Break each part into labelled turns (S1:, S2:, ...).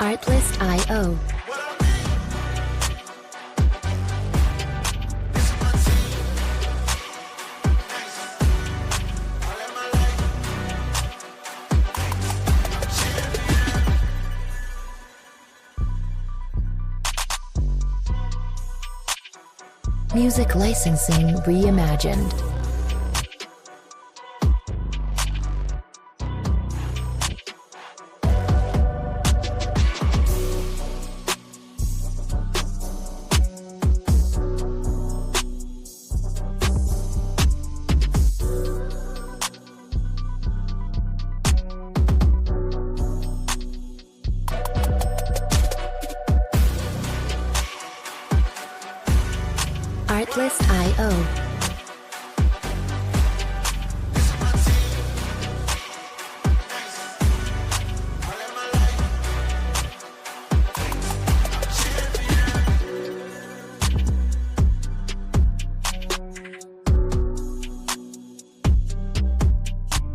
S1: Artlist.io. Music licensing reimagined. Artlist.io.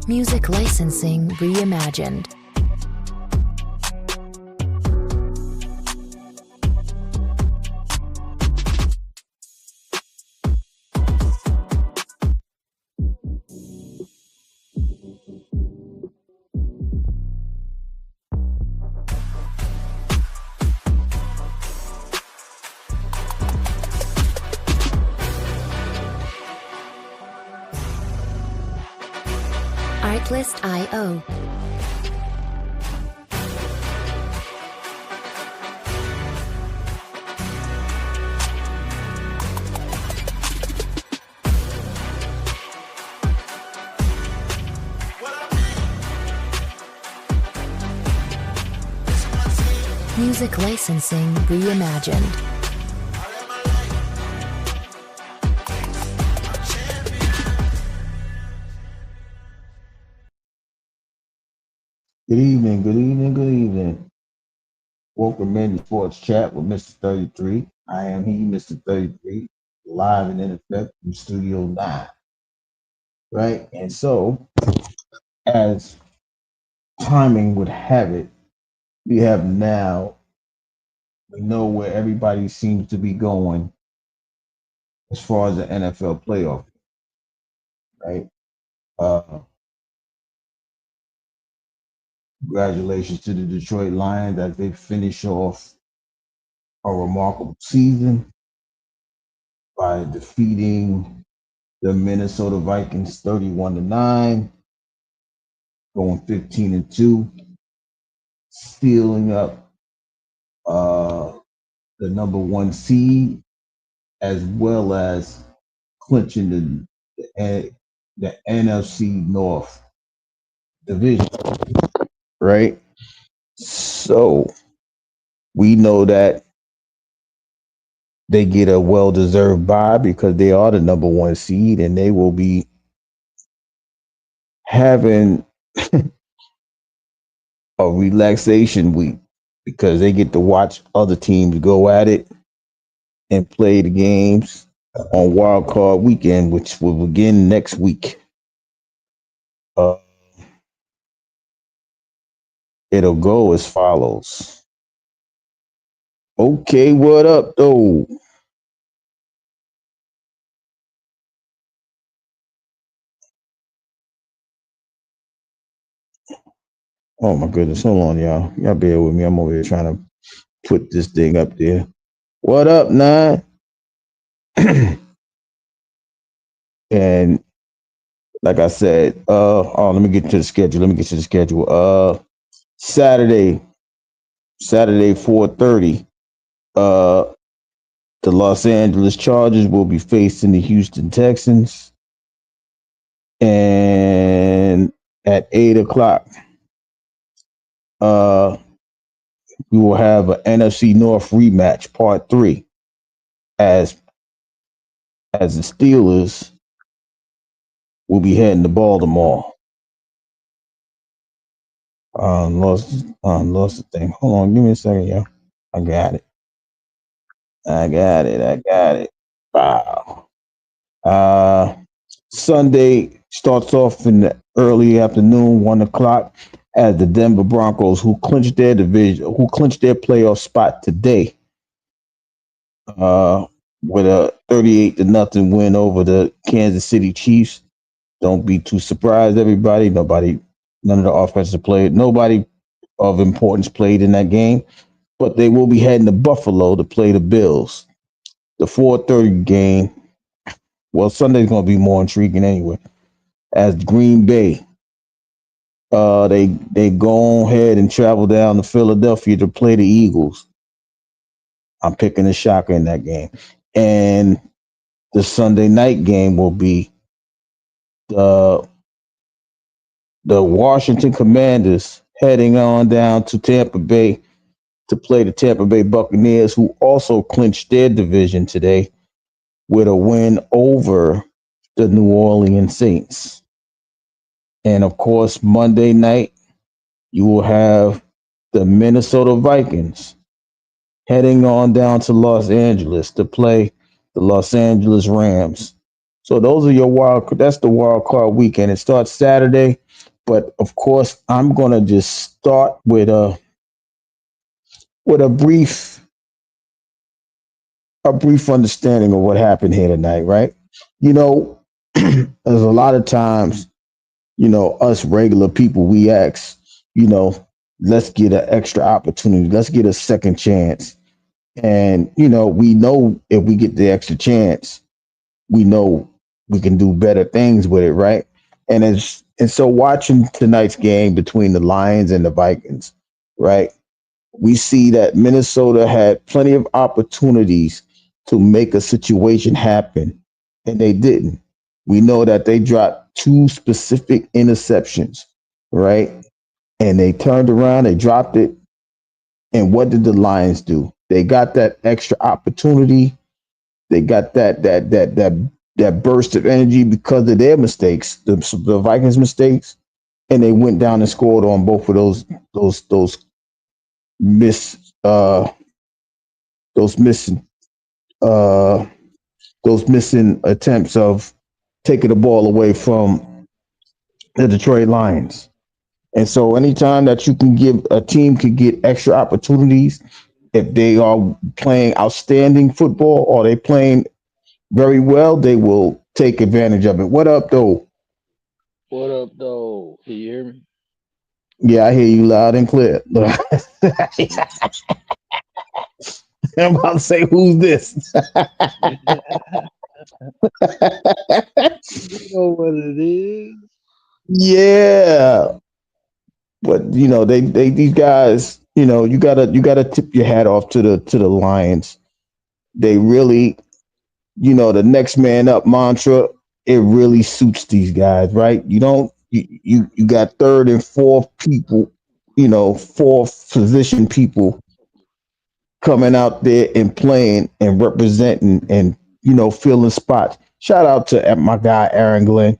S1: Music licensing reimagined. Artlist.io. Music licensing reimagined.
S2: Good evening, good evening, good evening. Welcome in to Sports Chat with Mr. 33. I am he, Mr. 33, live and in effect from Studio 9. Right? And so, as timing would have it, we know where everybody seems to be going as far as the NFL playoff, right? Congratulations to the Detroit Lions as they finish off a remarkable season by defeating the Minnesota Vikings 31-9, going 15-2, stealing up the number one seed, as well as clinching the NFC North division. Right? So we know that they get a well-deserved bye because they are the number one seed, and they will be having a relaxation week because they get to watch other teams go at it and play the games on Wild Card Weekend, which will begin next week. It'll go as follows. Okay, what up, though? Oh my goodness, hold on, y'all. Y'all bear with me. I'm over here trying to put this thing up there. What up, Nine? And like I said, let me get to the schedule. Saturday 4:30. The Los Angeles Chargers will be facing the Houston Texans. And at 8:00, we will have an NFC North rematch, part 3, as the Steelers will be heading to Baltimore. Lost the thing. Hold on, give me a second, y'all. I got it. Wow. Sunday starts off in the early afternoon, 1:00, as the Denver Broncos, who clinched their division, who clinched their playoff spot today, uh, with a 38 to nothing win over the Kansas City Chiefs. Don't be too surprised, everybody. None of the offensive players, nobody of importance played in that game. But they will be heading to Buffalo to play the Bills. The 4:30 game. Well, Sunday's going to be more intriguing anyway. As Green Bay, they go ahead and travel down to Philadelphia to play the Eagles. I'm picking a shocker in that game. And the Sunday night game will be the the Washington Commanders heading on down to Tampa Bay to play the Tampa Bay Buccaneers, who also clinched their division today with a win over the New Orleans Saints. And of course, Monday night, you will have the Minnesota Vikings heading on down to Los Angeles to play the Los Angeles Rams. So those are your that's the wild card weekend. It starts Saturday, but of course, I'm gonna just start with a brief understanding of what happened here tonight, right? You know, there's a lot of times, us regular people, we ask, you know, let's get an extra opportunity, let's get a second chance. And, we know if we get the extra chance, we know we can do better things with it, right? And so watching tonight's game between the Lions and the Vikings, right? We see that Minnesota had plenty of opportunities to make a situation happen, and they didn't. We know that they dropped two specific interceptions, right? And they turned around, they dropped it, and what did the Lions do? They got that extra opportunity. They got that burst of energy because of their mistakes, the Vikings' mistakes, and they went down and scored on both of those miss those missing uh those missing attempts of taking the ball away from the Detroit Lions. And so anytime that you can give a team could get extra opportunities if they are playing outstanding football or they playing very well, they will take advantage of it. What up though?
S3: What up, though? Can you hear me?
S2: Yeah, I hear you loud and clear. I'm about to say who's this?
S3: You know what it is.
S2: Yeah. But they these guys, you gotta tip your hat off to the Lions. They really, the next man up mantra, it really suits these guys, right? You don't you got third and fourth people, fourth position people coming out there and playing and representing and filling spots. Shout out to my guy Aaron Glenn.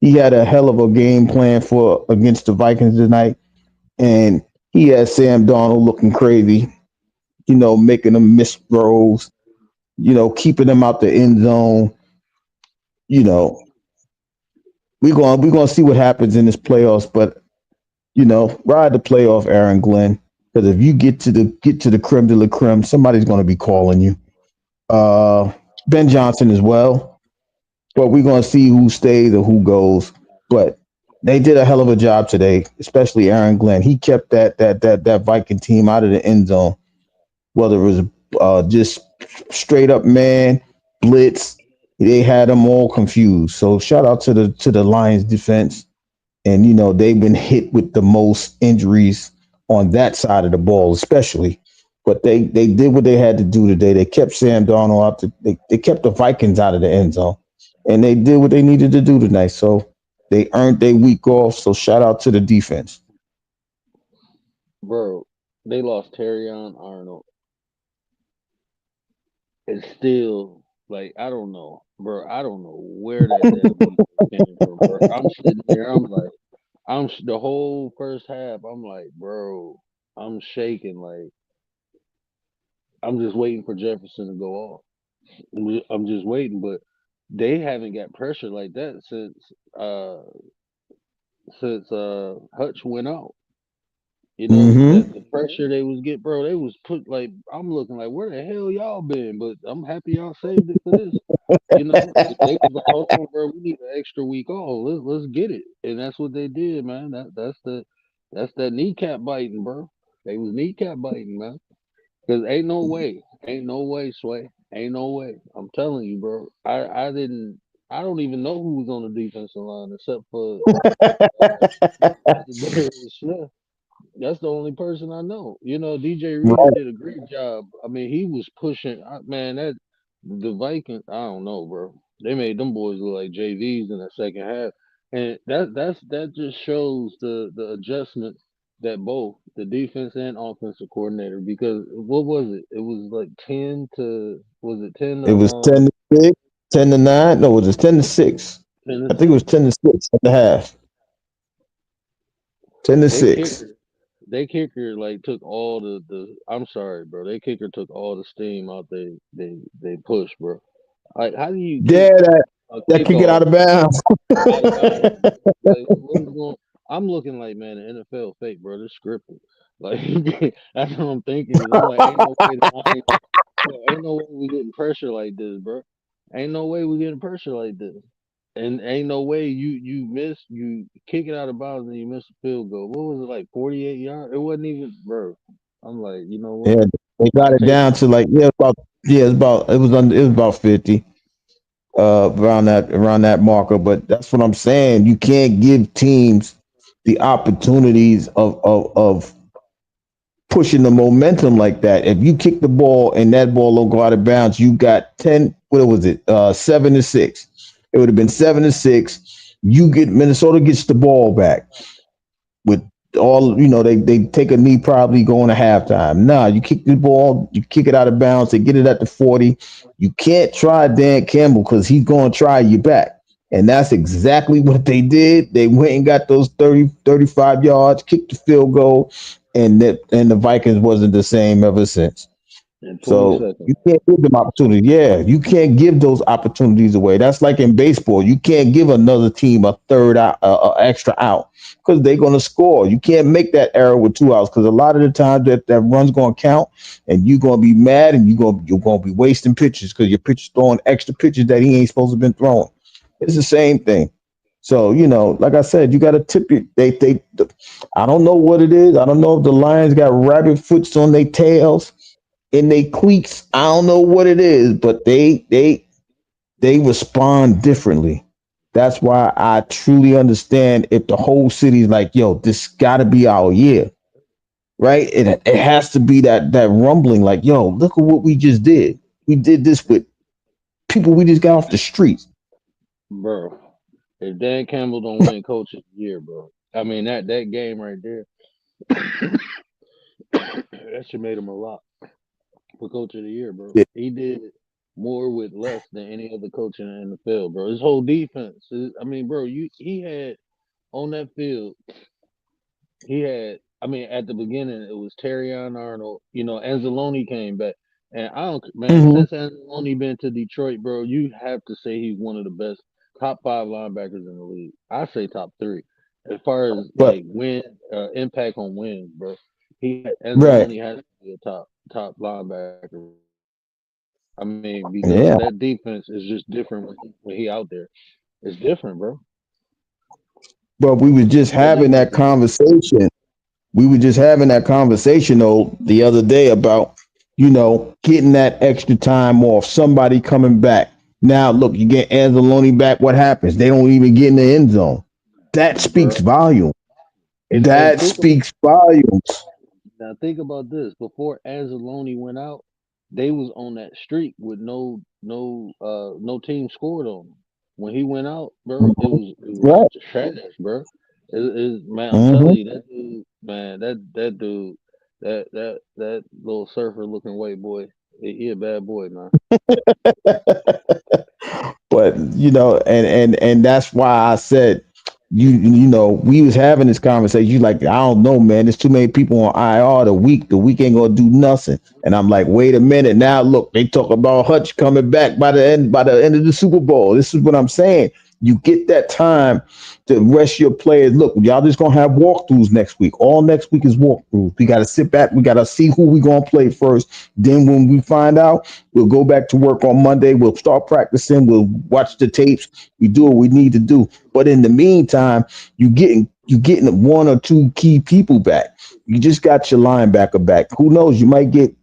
S2: He had a hell of a game plan for against the Vikings tonight, and he had Sam Darnold looking crazy, making them miss throws, keeping them out the end zone. You know, we're gonna see what happens in this playoffs, but ride the playoff, Aaron Glenn, because if you get to the creme de la creme, somebody's gonna be calling you. Uh, Ben Johnson as well, but we're gonna see who stays or who goes. But they did a hell of a job today, especially Aaron Glenn. He kept that Viking team out of the end zone, whether it was just straight up man blitz. They had them all confused. So shout out to the Lions defense, and they've been hit with the most injuries on that side of the ball, especially. But they did what they had to do today. They kept Sam Darnold out. They kept the Vikings out of the end zone, and they did what they needed to do tonight. So they earned their week off. So shout out to the defense.
S3: Bro, they lost Terrion Arnold. And still, like, I don't know. Bro, I don't know where that defense came from, bro. I'm sitting there, I'm like, the whole first half, I'm like, bro, I'm shaking. Like, I'm just waiting for Jefferson to go off. I'm just waiting, but they haven't got pressure like that uh since Hutch went out. You know
S2: Mm-hmm.
S3: that the pressure they was get, bro. They was put like I'm looking like where the hell y'all been, but I'm happy y'all saved it for this. You know, they was like, hold on, bro, we need an extra week off. Let's get it, and that's what they did, man. That's that kneecap biting, bro. They was kneecap biting, man. Cause ain't no way, Sway, ain't no way. I'm telling you, bro. I don't even know who was on the defensive line except for Darius Smith. That's the only person I know. You know, DJ Reed
S2: Right.
S3: did a great job. I mean, he was pushing. Man, that the Vikings. I don't know, bro. They made them boys look like JVs in the second half, and that just shows the adjustment that both the defense and offensive coordinator. Because what was it? It was like 10 to was it ten
S2: It
S3: to
S2: was 10-6, 10-9. No, it was 10-6.
S3: 10
S2: I
S3: to
S2: think it was
S3: six?
S2: 10-6 at the half. Ten to
S3: They
S2: six.
S3: kicker. They kicker like took all the I'm sorry, bro. They kicker took all the steam out they push, bro. Like how do you
S2: Yeah,
S3: kick
S2: that
S3: a
S2: that kick it out
S3: kickoff
S2: of bounds.
S3: out of bounds, bro? Like what is going I'm looking like man, the NFL fake, bro. They're scripted. Like that's what I'm thinking is I'm like ain't no way the Lions ain't no way we getting pressure like this, bro. Ain't no way we getting pressure like this. And ain't no way you kick it out of bounds and you miss a field goal. What was it like 48 yards? It wasn't even bro. I'm like, you know
S2: Yeah,
S3: what?
S2: they
S3: I
S2: got it
S3: take
S2: down to like it was about 50 around that marker, but that's what I'm saying. You can't give teams the opportunities of pushing the momentum like that. If you kick the ball and that ball don't go out of bounds, you got 10, what was it? 7-6. It would have been 7-6. You get Minnesota gets the ball back with all they take a knee probably going to halftime. Nah, you kick the ball, you kick it out of bounds, they get it at the 40. You can't try Dan Campbell because he's going to try you back. And that's exactly what they did. They went and got those 30, 35 yards, kicked the field goal, and the Vikings wasn't the same ever since.
S3: in 20
S2: So
S3: seconds.
S2: you can't give them opportunity. Yeah, you can't give those opportunities away. That's like in baseball. You can't give another team a third out, extra out because they're going to score. You can't make that error with 2 outs because a lot of the time that run's going to count, and you're going to be mad, and you're going to be wasting pitches because your pitcher's throwing extra pitches that he ain't supposed to have been throwing. It's the same thing. So like I said, you got to tip it. I don't know what it is. I don't know if the Lions got rabbit foots on their tails in they cleats. I don't know what it is, but they respond differently. That's why I truly understand if the whole city's like, yo, this gotta be our year. Right? It has to be that rumbling, like, yo, look at what we just did. We did this with people we just got off the streets.
S3: Bro. If Dan Campbell don't win coach of the year, bro. I mean that game right there, that should made him a lot for coach of the year, bro.
S2: Yeah.
S3: He did more with less than any other coach in the NFL, bro. His whole defense. I mean, bro, he had on that field he had. I mean, at the beginning, it was Terrion Arnold. You know, Anzalone came back, and I don't man.
S2: Mhm.
S3: Since Anzalone been to Detroit, bro, you have to say he's one of the best top five linebackers in the league. I say top three as far as
S2: But
S3: like win impact on wins, bro.
S2: right.
S3: Anzalone has to be a top linebacker. I mean, because
S2: Yeah.
S3: that defense is just different when he out there. It's different, bro.
S2: But we was just
S3: That
S2: having
S3: defense
S2: that
S3: is different.
S2: conversation. We were just having that conversation though the other day about getting that extra time off, somebody coming back. Now look, you get Anzalone back. What happens? They don't even get in the end zone. That speaks
S3: Bro.
S2: volume.
S3: And
S2: That speaks volumes.
S3: now think about this. Before Anzalone went out, they was on that streak with no team scored on them. When he went out, bro, it was
S2: Right.
S3: trash, bro. Man, I'm telling
S2: Hmm.
S3: you, that dude, man, that dude, that little surfer looking white boy, he a bad boy, man.
S2: But and that's why I said we was having this conversation. You like, I don't know, man. There's too many people on IR the week. The week ain't gonna do nothing. And I'm like, wait a minute. Now look, they talk about Hutch coming back by the end of the Super Bowl. This is what I'm saying. You get that time to rest your players. Look, y'all just gonna have walkthroughs next week. All next week is walkthroughs. We gotta sit back. We gotta see who we gonna play first. Then when we find out, we'll go back to work on Monday. We'll start practicing. We'll watch the tapes. We do what we need to do. But in the meantime, you getting one or two key people back. You just got your linebacker back. Who knows? You might get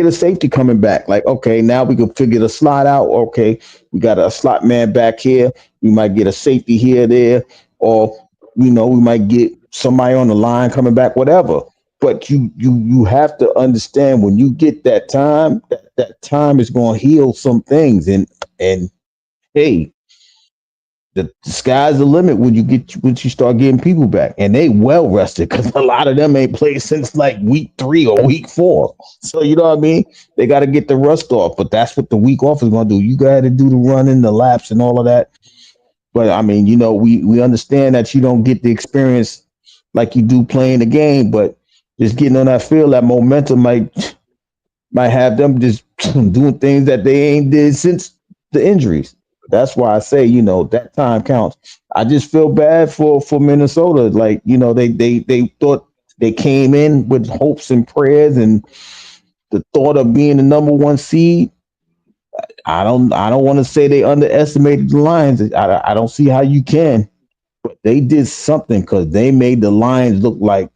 S2: a safety coming back. Like, okay, now we can figure the slot out. Okay, we got a slot man back here. We might get a safety here, there, or we might get somebody on the line coming back, whatever. But you have to understand when you get that time, that time is going to heal some things. And hey, the sky's the limit when you start getting people back, and they well rested because a lot of them ain't played since like week 3 or week 4. So you know what I mean? They got to get the rust off, but that's what the week off is going to do. You got to do the running, the laps, and all of that. But I mean, we understand that you don't get the experience like you do playing the game, but just getting on that field, that momentum might have them just doing things that they ain't did since the injuries. That's why I say, that time counts. I just feel bad for Minnesota. Like, they thought they came in with hopes and prayers and the thought of being the number one seed. I don't want to say they underestimated the Lions. I don't see how you can, but they did something because they made the Lions look like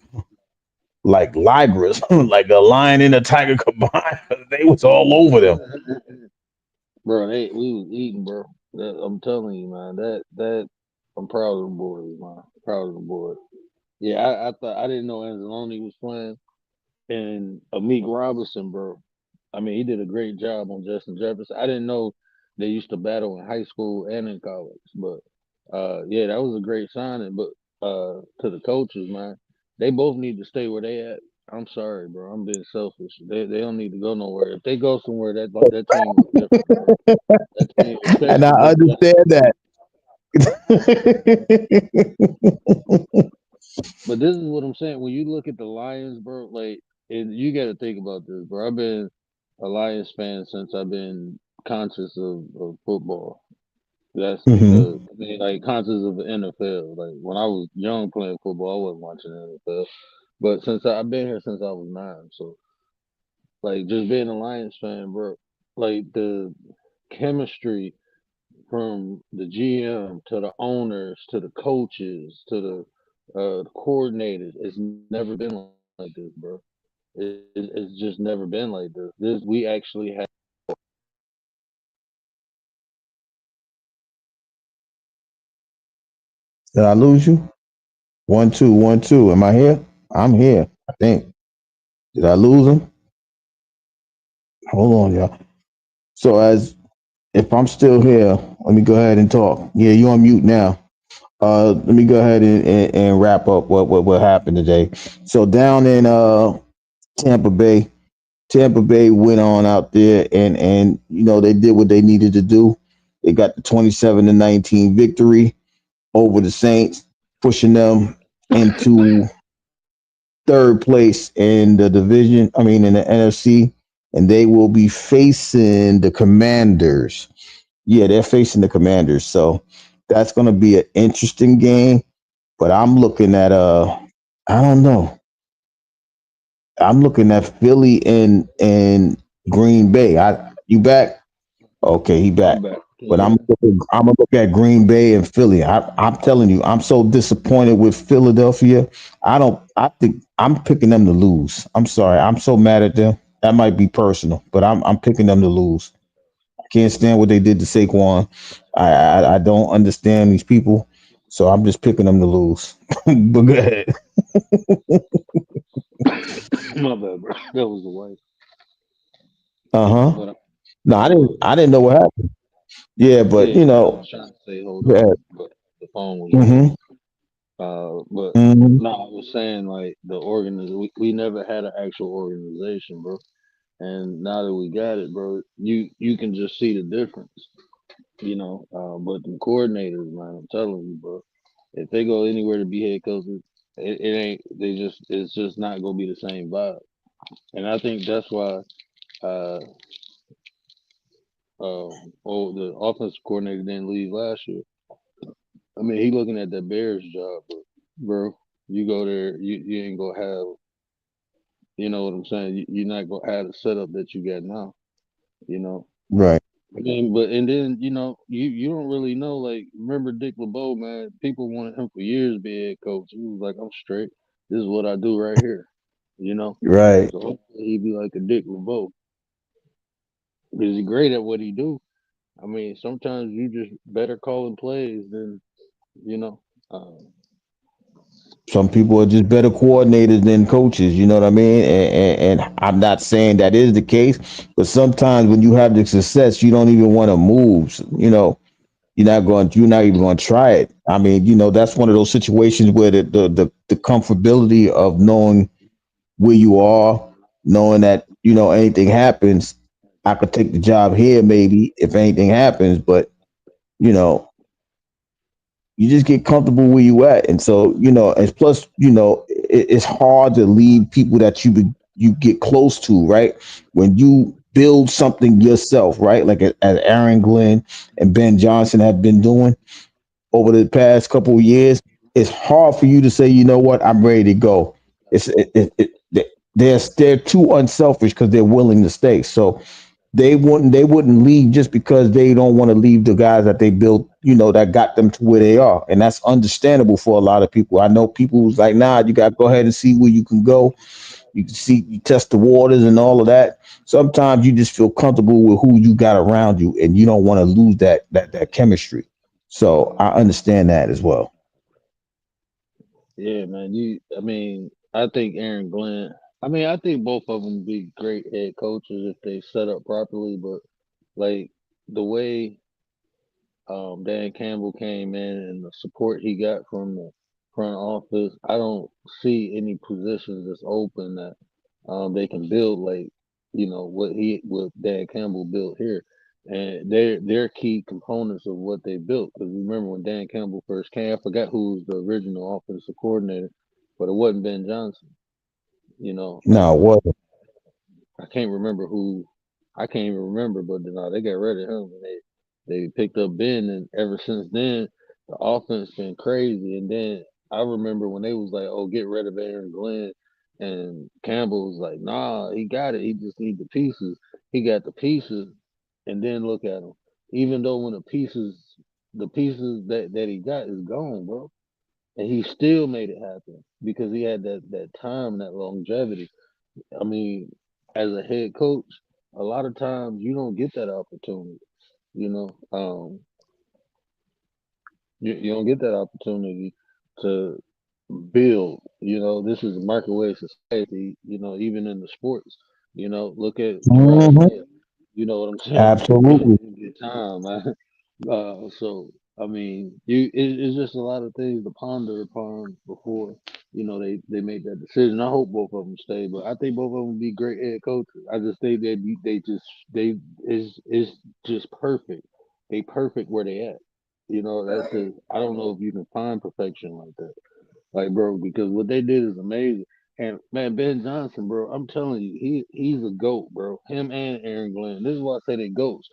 S2: Ligras, like a lion and a tiger combined. They was all over them.
S3: Bro, we was eating, bro. I'm telling you, man. That I'm proud of the boys, man. Proud of the boys. Yeah, I thought I didn't know Anzalone was playing, and Amik Robinson, bro. I mean, he did a great job on Justin Jefferson. I didn't know they used to battle in high school and in college, but yeah, that was a great signing. But to the coaches, man, they both need to stay where they at. I'm sorry, bro. I'm being selfish. They don't need to go nowhere. If they go somewhere, that team is different, bro. That team,
S2: And I
S3: especially with
S2: understand that.
S3: But this is what I'm saying. When you look at the Lions, bro, like, and you got to think about this, bro. I've been a Lions fan since I've been conscious of football. That's
S2: Hmm.
S3: because I mean, like, conscious of the NFL. Like when I was young playing football, I wasn't watching the NFL. But I've been here since I was 9, so like just being a Lions fan, bro. Like the chemistry from the GM to the owners to the coaches to the coordinators. It's never been like this, bro. It's just never been like this. We actually have.
S2: Did I lose you? 1 2 1 2. Am I here? I'm here. I think. Did I lose him? Hold on, y'all. So as if I'm still here, let me go ahead and talk. Yeah, you on mute now. Let me go ahead and wrap up what happened today. So down in Tampa Bay, Tampa Bay went on out there and they did what they needed to do. They got the 27-19 victory over the Saints, pushing them into third place in the division. I mean, in the NFC, and they will be facing the Commanders. Yeah, they're facing the Commanders. So that's going to be an interesting game. But I'm looking at I don't know. I'm looking at Philly and Green Bay. You back? Okay, he back.
S3: I'm back. Can
S2: But
S3: you hear me?
S2: I'm gonna look at Green Bay and Philly. I'm telling you, I'm so disappointed with Philadelphia. I think I'm picking them to lose. I'm sorry. I'm so mad at them. That might be personal, but I'm picking them to lose. I can't stand what they did to Saquon. I don't understand these people, so I'm just picking them to lose. But go ahead.
S3: My bad, bro. That was the wife.
S2: Uh huh.
S3: But
S2: No, I didn't. I didn't know what happened. Yeah, but
S3: yeah, I was trying to say hold
S2: go ahead.
S3: on, but the phone was ringing.
S2: Mm-hmm.
S3: But
S2: Mm-hmm.
S3: no, I was saying like the we never had an actual organization, bro. And now that we got it, bro, you can just see the difference, But the coordinators, man, I'm telling you, bro, if they go anywhere to be head coaches, it ain't. It's just not gonna be the same vibe. And I think that's why, uh, the offensive coordinator didn't leave last year. I mean, he looking at the Bears job, but bro, you go there, you ain't gonna have, you know what I'm saying? You're not gonna have the setup that you got now, you know.
S2: Right.
S3: I mean, but and then you don't really know. Like, remember Dick LeBeau, man? People wanted him for years to be head coach. He was like, I'm straight. This is what I do right here, you know.
S2: Right.
S3: So hopefully he be like a Dick LeBeau because he's great at what he do. I mean, sometimes you just better calling plays than you know. Um,
S2: Some people are just better coordinators than coaches, you know what I mean? And I'm not saying that is the case, but sometimes when you have the success, you don't even want to move. You know, you're not even going to try it. I mean, that's one of those situations where the comfortability of knowing where you are, knowing that, anything happens, I could take the job here maybe if anything happens, but you know, you just get comfortable where you at. And so, and plus, it's hard to leave people that you get close to, right? When you build something yourself, right? Like as Aaron Glenn and Ben Johnson have been doing over the past couple of years, it's hard for you to say, you know what, I'm ready to go. They're too unselfish because they're willing to stay. So they wouldn't leave just because they don't want to leave the guys that they built, that got them to where they are. And that's understandable for a lot of people. I know people who's like, nah, you got to go ahead and see where you can go. You can see, you test the waters and all of that. Sometimes you just feel comfortable with who you got around you and you don't want to lose that chemistry. So I understand that as well.
S3: yeah, man. I mean, I think Aaron Glenn. I mean, I think both of them be great head coaches if they set up properly. But like the way Dan Campbell came in and the support he got from the front office, I don't see any positions that's open that they can build like what Dan Campbell built here, and they're key components of what they built. Because remember when Dan Campbell first came, I forgot who was the original offensive coordinator, but it wasn't Ben Johnson. You know,
S2: No, what?
S3: I can't remember who. I can't even remember, but no, they got rid of him and they picked up Ben, and ever since then the offense been crazy. And then I remember when they was like, "Oh, get rid of Aaron Glenn," and Campbell was like, "Nah, he got it. He just need the pieces. He got the pieces." And then look at him. Even though when the pieces that he got is gone, bro, and he still made it happen because he had that time, that longevity. I mean, as a head coach, a lot of times you don't get that opportunity. You know, you don't get that opportunity to build. You know, this is a microwave society. You know, even in the sports. You know, look at Gerard
S2: Mhm.
S3: Mayo. You know what I'm saying?
S2: Absolutely.
S3: You get time, man. So I mean, it's just a lot of things to ponder upon before they make that decision. I hope both of them stay, but I think both of them be great head coaches. I just think they is just perfect. They perfect where they at. You know, that's just I don't know if you can find perfection like that, like bro, because what they did is amazing. And man, Ben Johnson, bro, I'm telling you, he's a goat, bro. Him and Aaron Glenn. This is why I say they goats.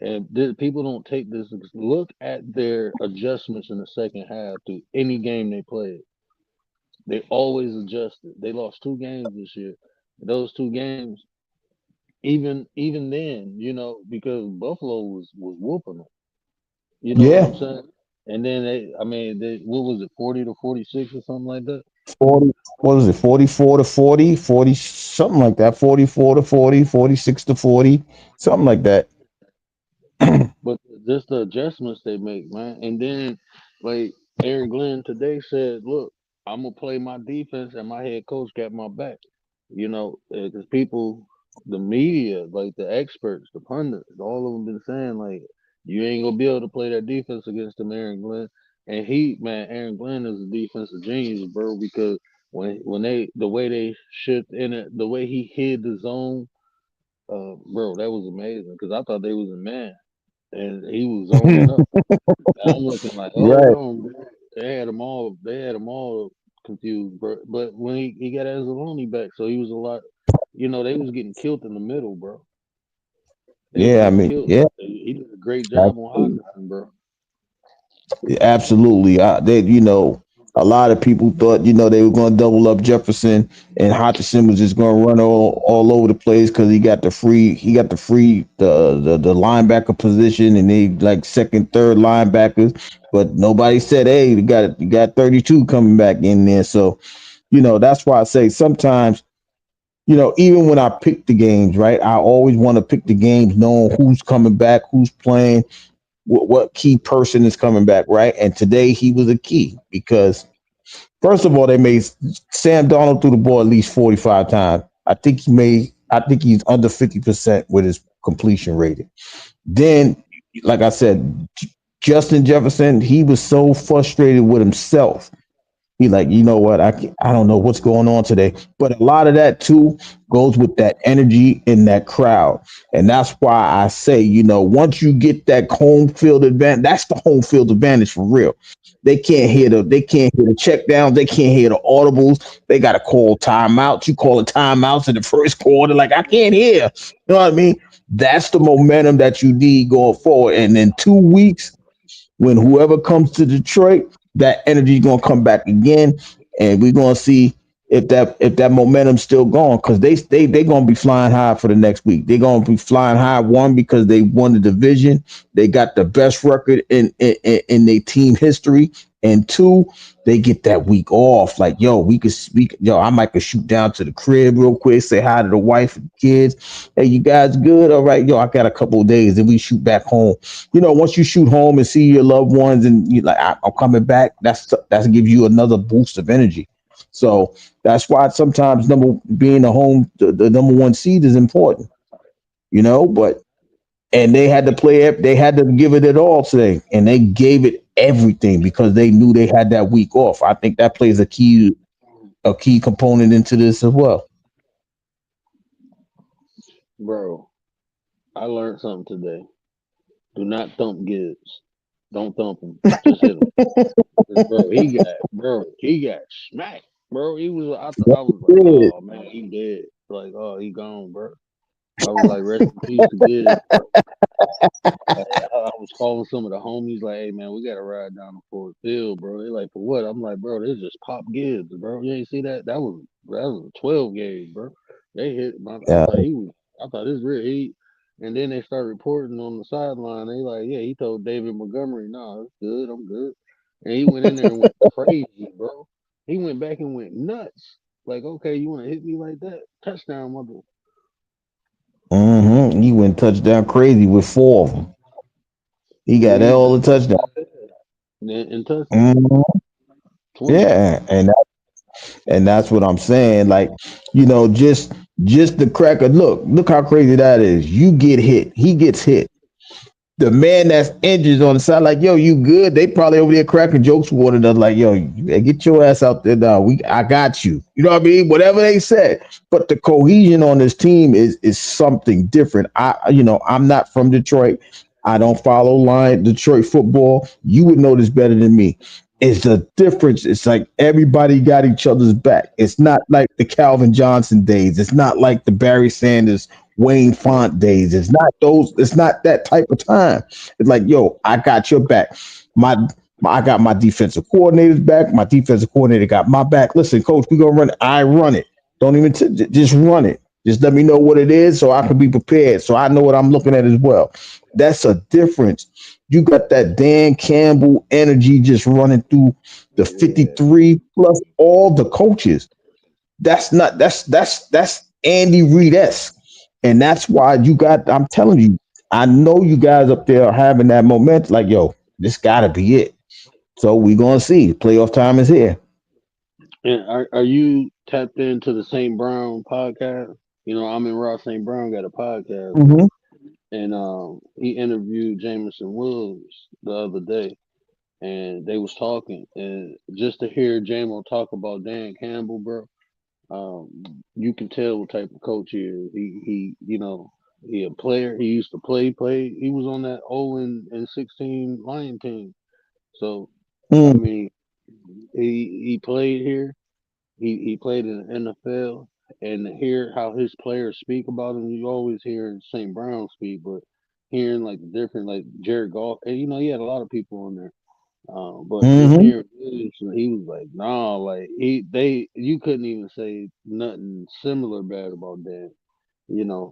S3: And people don't take this. Look at their adjustments in the second half to any game they played. They always adjusted. They lost two games this year. Those two games, even then, because Buffalo was whooping them. You know what
S2: Yeah.
S3: I'm saying? And then I mean, what was it, 40-46 or something like that?
S2: 40, what is it, 44 to 40, 40, something like that, 44 to 40, 46 to 40, something like that.
S3: But just the adjustments they make, man. And then, like Aaron Glenn today said, "Look, I'm gonna play my defense, and my head coach got my back." You know, because people, the media, like the experts, the pundits, all of them been saying like, "You ain't gonna be able to play that defense against them, Aaron Glenn." And Aaron Glenn is a defensive genius, bro. Because when the way they shift in it, the way he hid the zone, bro, that was amazing. Because I thought they was in man and he was zoning up. And I'm looking like, hold
S2: Right.
S3: on, bro. They had them all confused, bro. But when he got Anzalone back, so he was a lot. They was getting killed in the middle, bro. They was
S2: Yeah, I
S3: getting
S2: mean,
S3: killed.
S2: yeah,
S3: He did a great job on
S2: absolutely.
S3: Hawkinson, bro.
S2: Absolutely. A lot of people thought, they were going to double up Jefferson, and Hutchinson was just going to run all over the place because he got the linebacker position, and they like second, third linebackers. But nobody said, hey, you got 32 coming back in there. So, that's why I say sometimes, even when I pick the games, right, I always want to pick the games knowing who's coming back, who's playing, what key person is coming back, right? And today he was a key because first of all, they made Sam Donald threw the ball at least 45 times. I think he's under 50% with his completion rating. Then, like I said, Justin Jefferson, he was so frustrated with himself. He like, what? I don't know what's going on today. But a lot of that too goes with that energy in that crowd. And that's why I say, once you get that home field advantage, that's the home field advantage for real. They can't hear the check downs, they can't hear the audibles. They gotta call timeouts. You call a timeouts in the first quarter, like I can't hear. You know what I mean? That's the momentum that you need going forward. And in 2 weeks, when whoever comes to Detroit, that energy is gonna come back again, and we're gonna see if that momentum's still going because they gonna be flying high for the next week. They're gonna be flying high one because they won the division, they got the best record in their team history, and two, they get that week off. Like yo, we could speak. Yo, I might could shoot down to the crib real quick, say hi to the wife and kids. Hey, you guys good? All right, yo, I got a couple of days, then we shoot back home. Once you shoot home and see your loved ones and you like, I'm coming back, that's gives you another boost of energy. So that's why sometimes being the number one seed is important, but and they had to give it all today, and they gave it everything because they knew they had that week off. I think that plays a key component into this as well.
S3: Bro, I learned something today. Do not thump Gibbs. Don't thump him. Just hit him. 'Cause, bro, he got smacked. Bro, I was like,
S2: Good.
S3: oh man, he dead. Like, oh, he gone, bro. I was like, rest in peace to Gibbs, bro. Like, I was calling some of the homies, like, hey man, we gotta ride down to Ford Field, bro. They like, for what? I'm like, bro, they just pop Gibbs, bro. You ain't see that? That was a 12 gauge, bro. They hit. I
S2: Yeah.
S3: thought he was. I thought this real. And then they start reporting on the sideline. They like, yeah, he told David Montgomery, nah, it's good, I'm good. And he went in there and went crazy, bro. He went back and went nuts. Like, okay, you want to hit me like that? Touchdown, mother.
S2: He went touchdown crazy with four of them. He got
S3: Yeah,
S2: all
S3: just
S2: the touchdowns.
S3: and touchdown.
S2: Mhm.
S3: 20.
S2: Yeah, and that's what I'm saying. Like, just the cracker. Look how crazy that is. You get hit, he gets hit. The man that's injured is on the side, like, yo, you good? They probably over there cracking jokes with one another, like, yo, get your ass out there now. I got you. You know what I mean? Whatever they said. But the cohesion on this team is something different. I'm not from Detroit. I don't follow line Detroit football. You would know this better than me. It's the difference. It's like everybody got each other's back. It's not like the Calvin Johnson days. It's not like the Barry Sanders, Wayne Font days. It's not those. It's not that type of time. It's like, yo, I got your back. I got my defensive coordinator's back. My defensive coordinator got my back. Listen, coach, we gonna run it. I run it. Don't even just run it. Just let me know what it is so I can be prepared. So I know what I'm looking at as well. That's a difference. You got that Dan Campbell energy just running through the
S3: Yeah.
S2: 53 plus all the coaches. That's Andy Reid esque, and that's why you got. I'm telling you, I know you guys up there are having that moment. Like, yo, this got to be it. So we gonna see. Playoff time is here.
S3: And are you tapped into the St. Brown podcast? You know, I'm in Ross St. Brown got a podcast, bro.
S2: Hmm.
S3: And he interviewed Jameson Williams the other day, and they was talking, and just to hear JMO talk about Dan Campbell, bro, you can tell what type of coach he is. He a player. He used to play. He was on that 0-16 Lion team. So I
S2: Mm,
S3: mean, he played here. He played in the NFL, and to hear how his players speak about him, you always hear St. Brown speak, but hearing like the different like Jared Goff, and you know he had a lot of people on there. But just
S2: Hmm.
S3: hearing this, he was like, nah, like you couldn't even say nothing similar bad about Dan.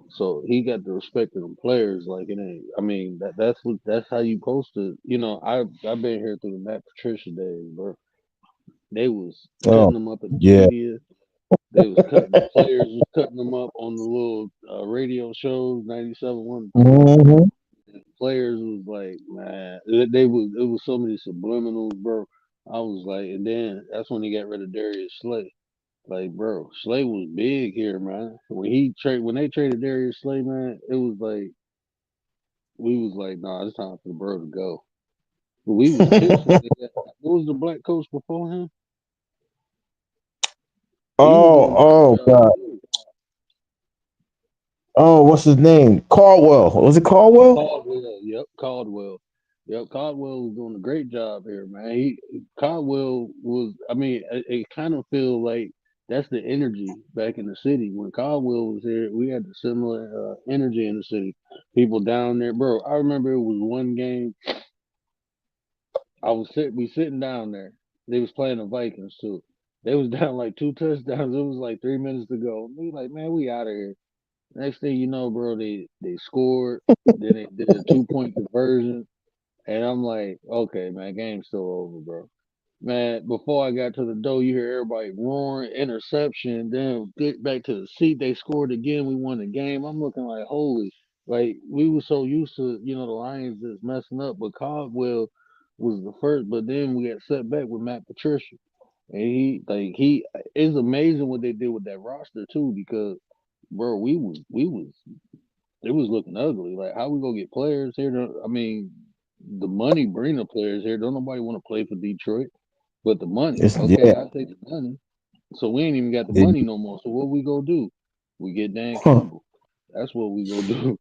S3: So he got the respect of them players. Like it ain't. I mean, that's how you supposed to. I've been here through the Matt Patricia days, bro. They was
S2: Oh,
S3: cutting them up in the
S2: yeah.
S3: media. They was cutting the players was cutting them up on the little radio shows, 97.1 The Fan.
S2: Hmm.
S3: Players was like, man, it was so many subliminals, bro. I was like, and then that's when he got rid of Darius Slay. Like, bro, Slay was big here, man. When they traded Darius Slay, man, it was like we was like, nah, it's time for the bro to go. But we was pissed when they got, what was the black coach before him? He was
S2: Oh,
S3: doing a good
S2: oh
S3: job
S2: God.
S3: too.
S2: Oh, what's his name? Caldwell. Was it Caldwell?
S3: Caldwell, yep, Caldwell. Yep, Caldwell was doing a great job here, man. Caldwell was, I mean, it kind of feel like that's the energy back in the city. When Caldwell was here, we had the similar energy in the city. People down there, bro. I remember it was one game. We sitting down there. They was playing the Vikings too. They was down like two touchdowns. It was like 3 minutes to go. We like, man, we out of here. Next thing you know, bro, they scored. Then they did a 2-point conversion. And I'm like, okay, man, game's still over, bro. Man, before I got to the door, you hear everybody roaring, interception. Then get back to the seat. They scored again. We won the game. I'm looking like, holy, like we were so used to, the Lions just messing up. But Caldwell was the first. But then we got set back with Matt Patricia, and it's amazing what they did with that roster too. Because, bro, we was it was looking ugly. Like, how we gonna get players here? I mean, the money bring the players here. Don't nobody want to play for Detroit, but the money.
S2: It's
S3: Okay,
S2: yeah.
S3: I'll take the money. So we ain't even got the
S2: It,
S3: money no more. So what we go do? We get Dan
S2: huh.
S3: Campbell. That's what we go do.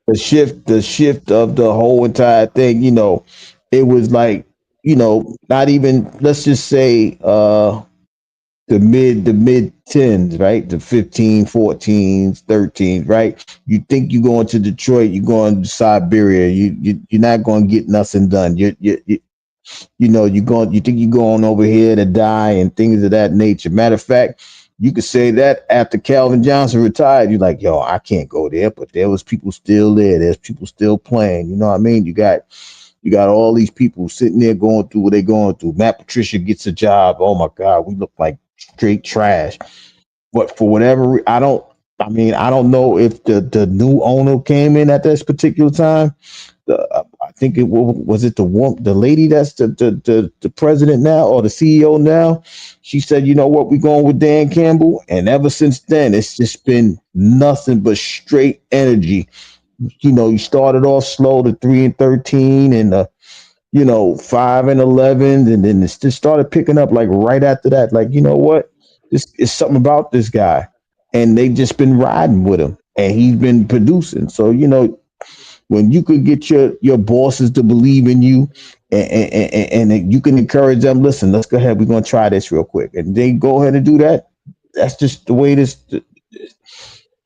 S2: The shift of the whole entire thing. It was like not even, let's just say, the mid tens, right? The 15, 14s, 13s, right? You think you're going to Detroit, you're going to Siberia, you're not going to get nothing done. You think you're going over here to die and things of that nature. Matter of fact, you could say that after Calvin Johnson retired, you're like, yo, I can't go there, but there was people still there. There's people still playing. You know what I mean? You got all these people sitting there going through what they're going through. Matt Patricia gets a job. Oh my God, we look like straight trash. But for whatever I don't know if the new owner came in at this particular time. I think was it the lady that's the president now or the CEO now. She said, you know what, we're going with Dan Campbell, and ever since then, it's just been nothing but straight energy. You started off slow, the 3-13, and 5-11, and then it just started picking up like right after that. Like, you know what, this is something about this guy, and they just been riding with him, and he's been producing. So when you could get your bosses to believe in you, and you can encourage them, listen, let's go ahead, we're going to try this real quick, and they go ahead and do that. That's just the way this.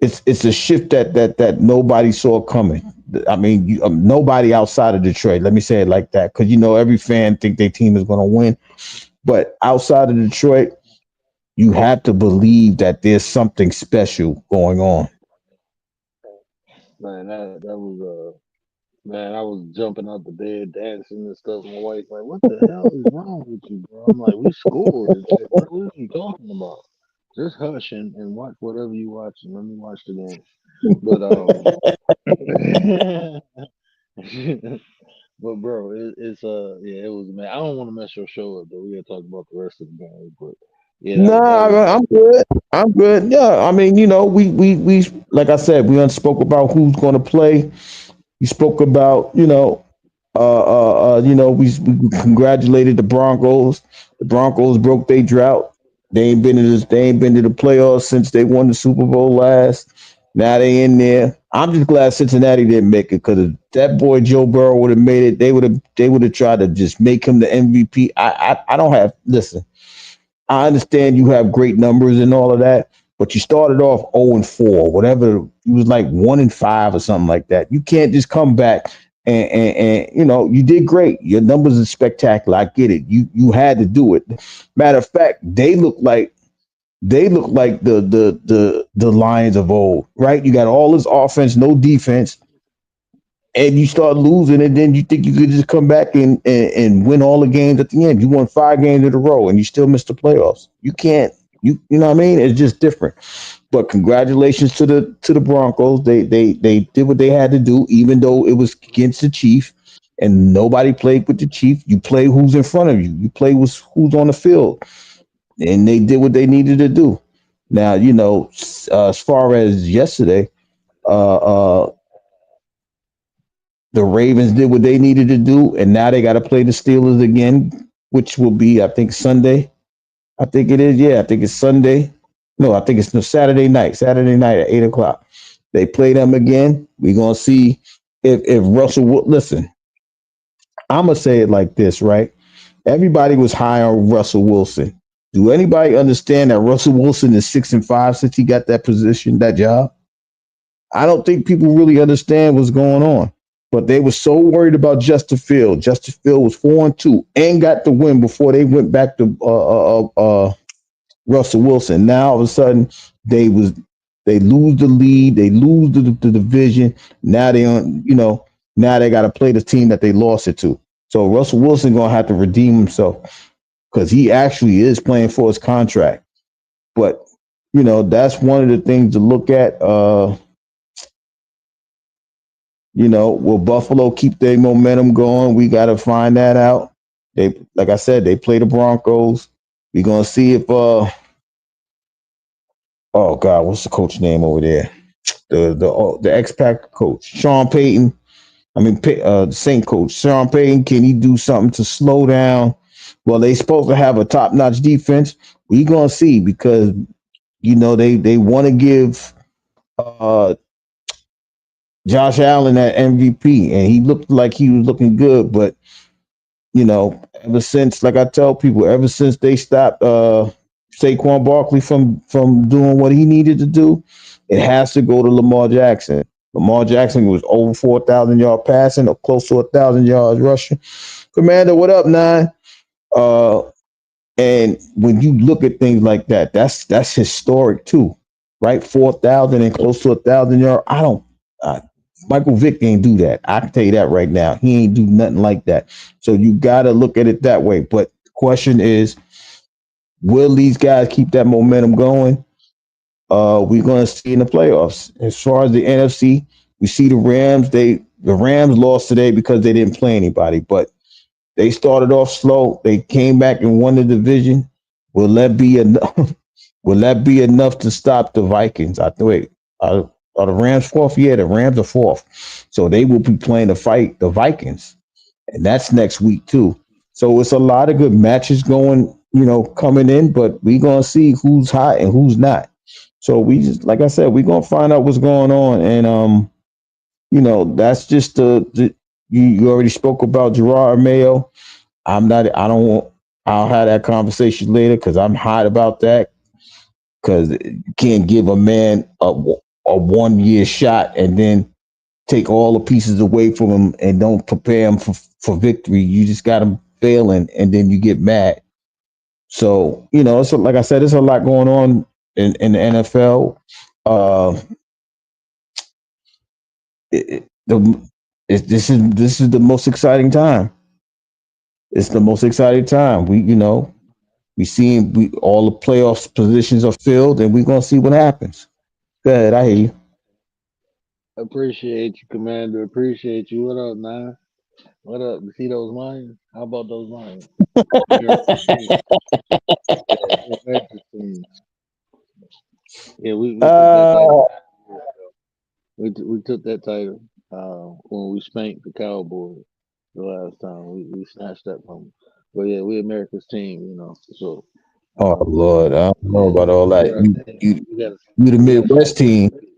S2: It's a shift that nobody saw coming. I mean, nobody outside of Detroit. Let me say it like that, because every fan think their team is going to win, but outside of Detroit, you have to believe that there's something special going on.
S3: Man, that was man, I was jumping out the bed, dancing and stuff. My wife like, what the hell is wrong with you, bro? I'm like, we scored and shit, bro. What are you talking about? Just hush and watch whatever you watch and let me watch the game. But but bro, it's yeah, it was, man. I don't want to mess your show up though. We gotta talk about the rest of the game, but yeah, that
S2: Nah,
S3: was
S2: I'm good. I'm good. Yeah, I mean, we like I said, we unspoke about who's going to play. We spoke about, we congratulated the Broncos. The Broncos broke their drought. They ain't been to the playoffs since they won the Super Bowl last. Now they in there. I'm just glad Cincinnati didn't make it, because if that boy Joe Burrow would have made it, they would have tried to just make him the MVP. I don't have listen. I understand you have great numbers and all of that, but you started off 0-4, whatever. You was like 1-5 or something like that. You can't just come back and you know you did great. Your numbers are spectacular. I get it. You had to do it. Matter of fact, they look like the Lions of old, right? You got all this offense, no defense, and you start losing, and then you think you could just come back and win all the games at the end. You won 5 games in a row, and you still missed the playoffs. You can't. You know what I mean? It's just different. But congratulations to the Broncos. They did what they had to do, even though it was against the Chief, and nobody played with the Chief. You play who's in front of you. You play with who's on the field, and they did what they needed to do. Now you know as far as yesterday, uh, uh, the Ravens did what they needed to do, and now they got to play the Steelers again, which will be I think Sunday. I think it is. Yeah, I think it's Sunday. No, I think it's no Saturday night. Saturday night at 8 o'clock. They play them again. We're gonna see if Russell. Listen, I'm gonna say it like this, right? Everybody was high on Russell Wilson. Do anybody understand that Russell Wilson is 6-5 since he got that position, that job? I don't think people really understand what's going on. But they were so worried about Justin Field. Justin Field was 4-2 and got the win before they went back to Russell Wilson. Now all of a sudden they was they lose the lead, they lose the division. Now they on now they got to play the team that they lost it to. So Russell Wilson gonna have to redeem himself because he actually is playing for his contract. But that's one of the things to look at. Will Buffalo keep their momentum going? We got to find that out. They, like I said, they play the Broncos. We're gonna see if oh God, what's the coach name over there? The X Pack coach, Sean Payton. I mean, the Saint coach, Sean Payton. Can he do something to slow down? Well, they supposed to have a top notch defense. We gonna see because they want to give uh Josh Allen that MVP, and he looked like he was looking good, but ever since, like I tell people, ever since they stopped Saquon Barkley from doing what he needed to do, it has to go to Lamar Jackson. Lamar Jackson was over 4,000 yard passing or close to 1,000 yards rushing. Commander, what up, nine? Uh, and when you look at things like that, that's historic too, right? 4,000 and close to 1,000 yards. I don't. Michael Vick ain't do that. I can tell you that right now. He ain't do nothing like that. So you got to look at it that way. But the question is, will these guys keep that momentum going? We're going to see in the playoffs. As far as the NFC, we see the Rams. The Rams lost today because they didn't play anybody, but they started off slow. They came back and won the division. Will that be enough? Will that be enough to stop the Vikings? I think. Are the Rams fourth? Yeah, the Rams are fourth. So they will be playing to fight the Vikings. And that's next week too. So it's a lot of good matches going, coming in, but we're gonna see who's hot and who's not. So we just like I said, we're gonna find out what's going on. And that's just you already spoke about Gerard Mayo. I'll have that conversation later because I'm hot about that. Because you can't give a man a 1 year shot and then take all the pieces away from him and don't prepare him for victory. You just got him failing and then you get mad. So, it's like I said, there's a lot going on in the NFL. This is the most exciting time. It's the most exciting time. We seeing all the playoffs positions are filled and we're gonna see what happens. Go ahead, I hear you.
S3: Appreciate you, Commander. Appreciate you. What up, man? What up? You see those Lions? How about those Lions? America's team. Yeah, we America's team. Yeah, we took that title.
S2: Uh,
S3: We took that title when we spanked the Cowboys the last time. We snatched that from them. But yeah, we America's team. So
S2: oh Lord, I don't know
S3: yeah,
S2: about all
S3: support
S2: that.
S3: our team.
S2: You the
S3: We gotta
S2: Midwest
S3: support
S2: team.
S3: our team.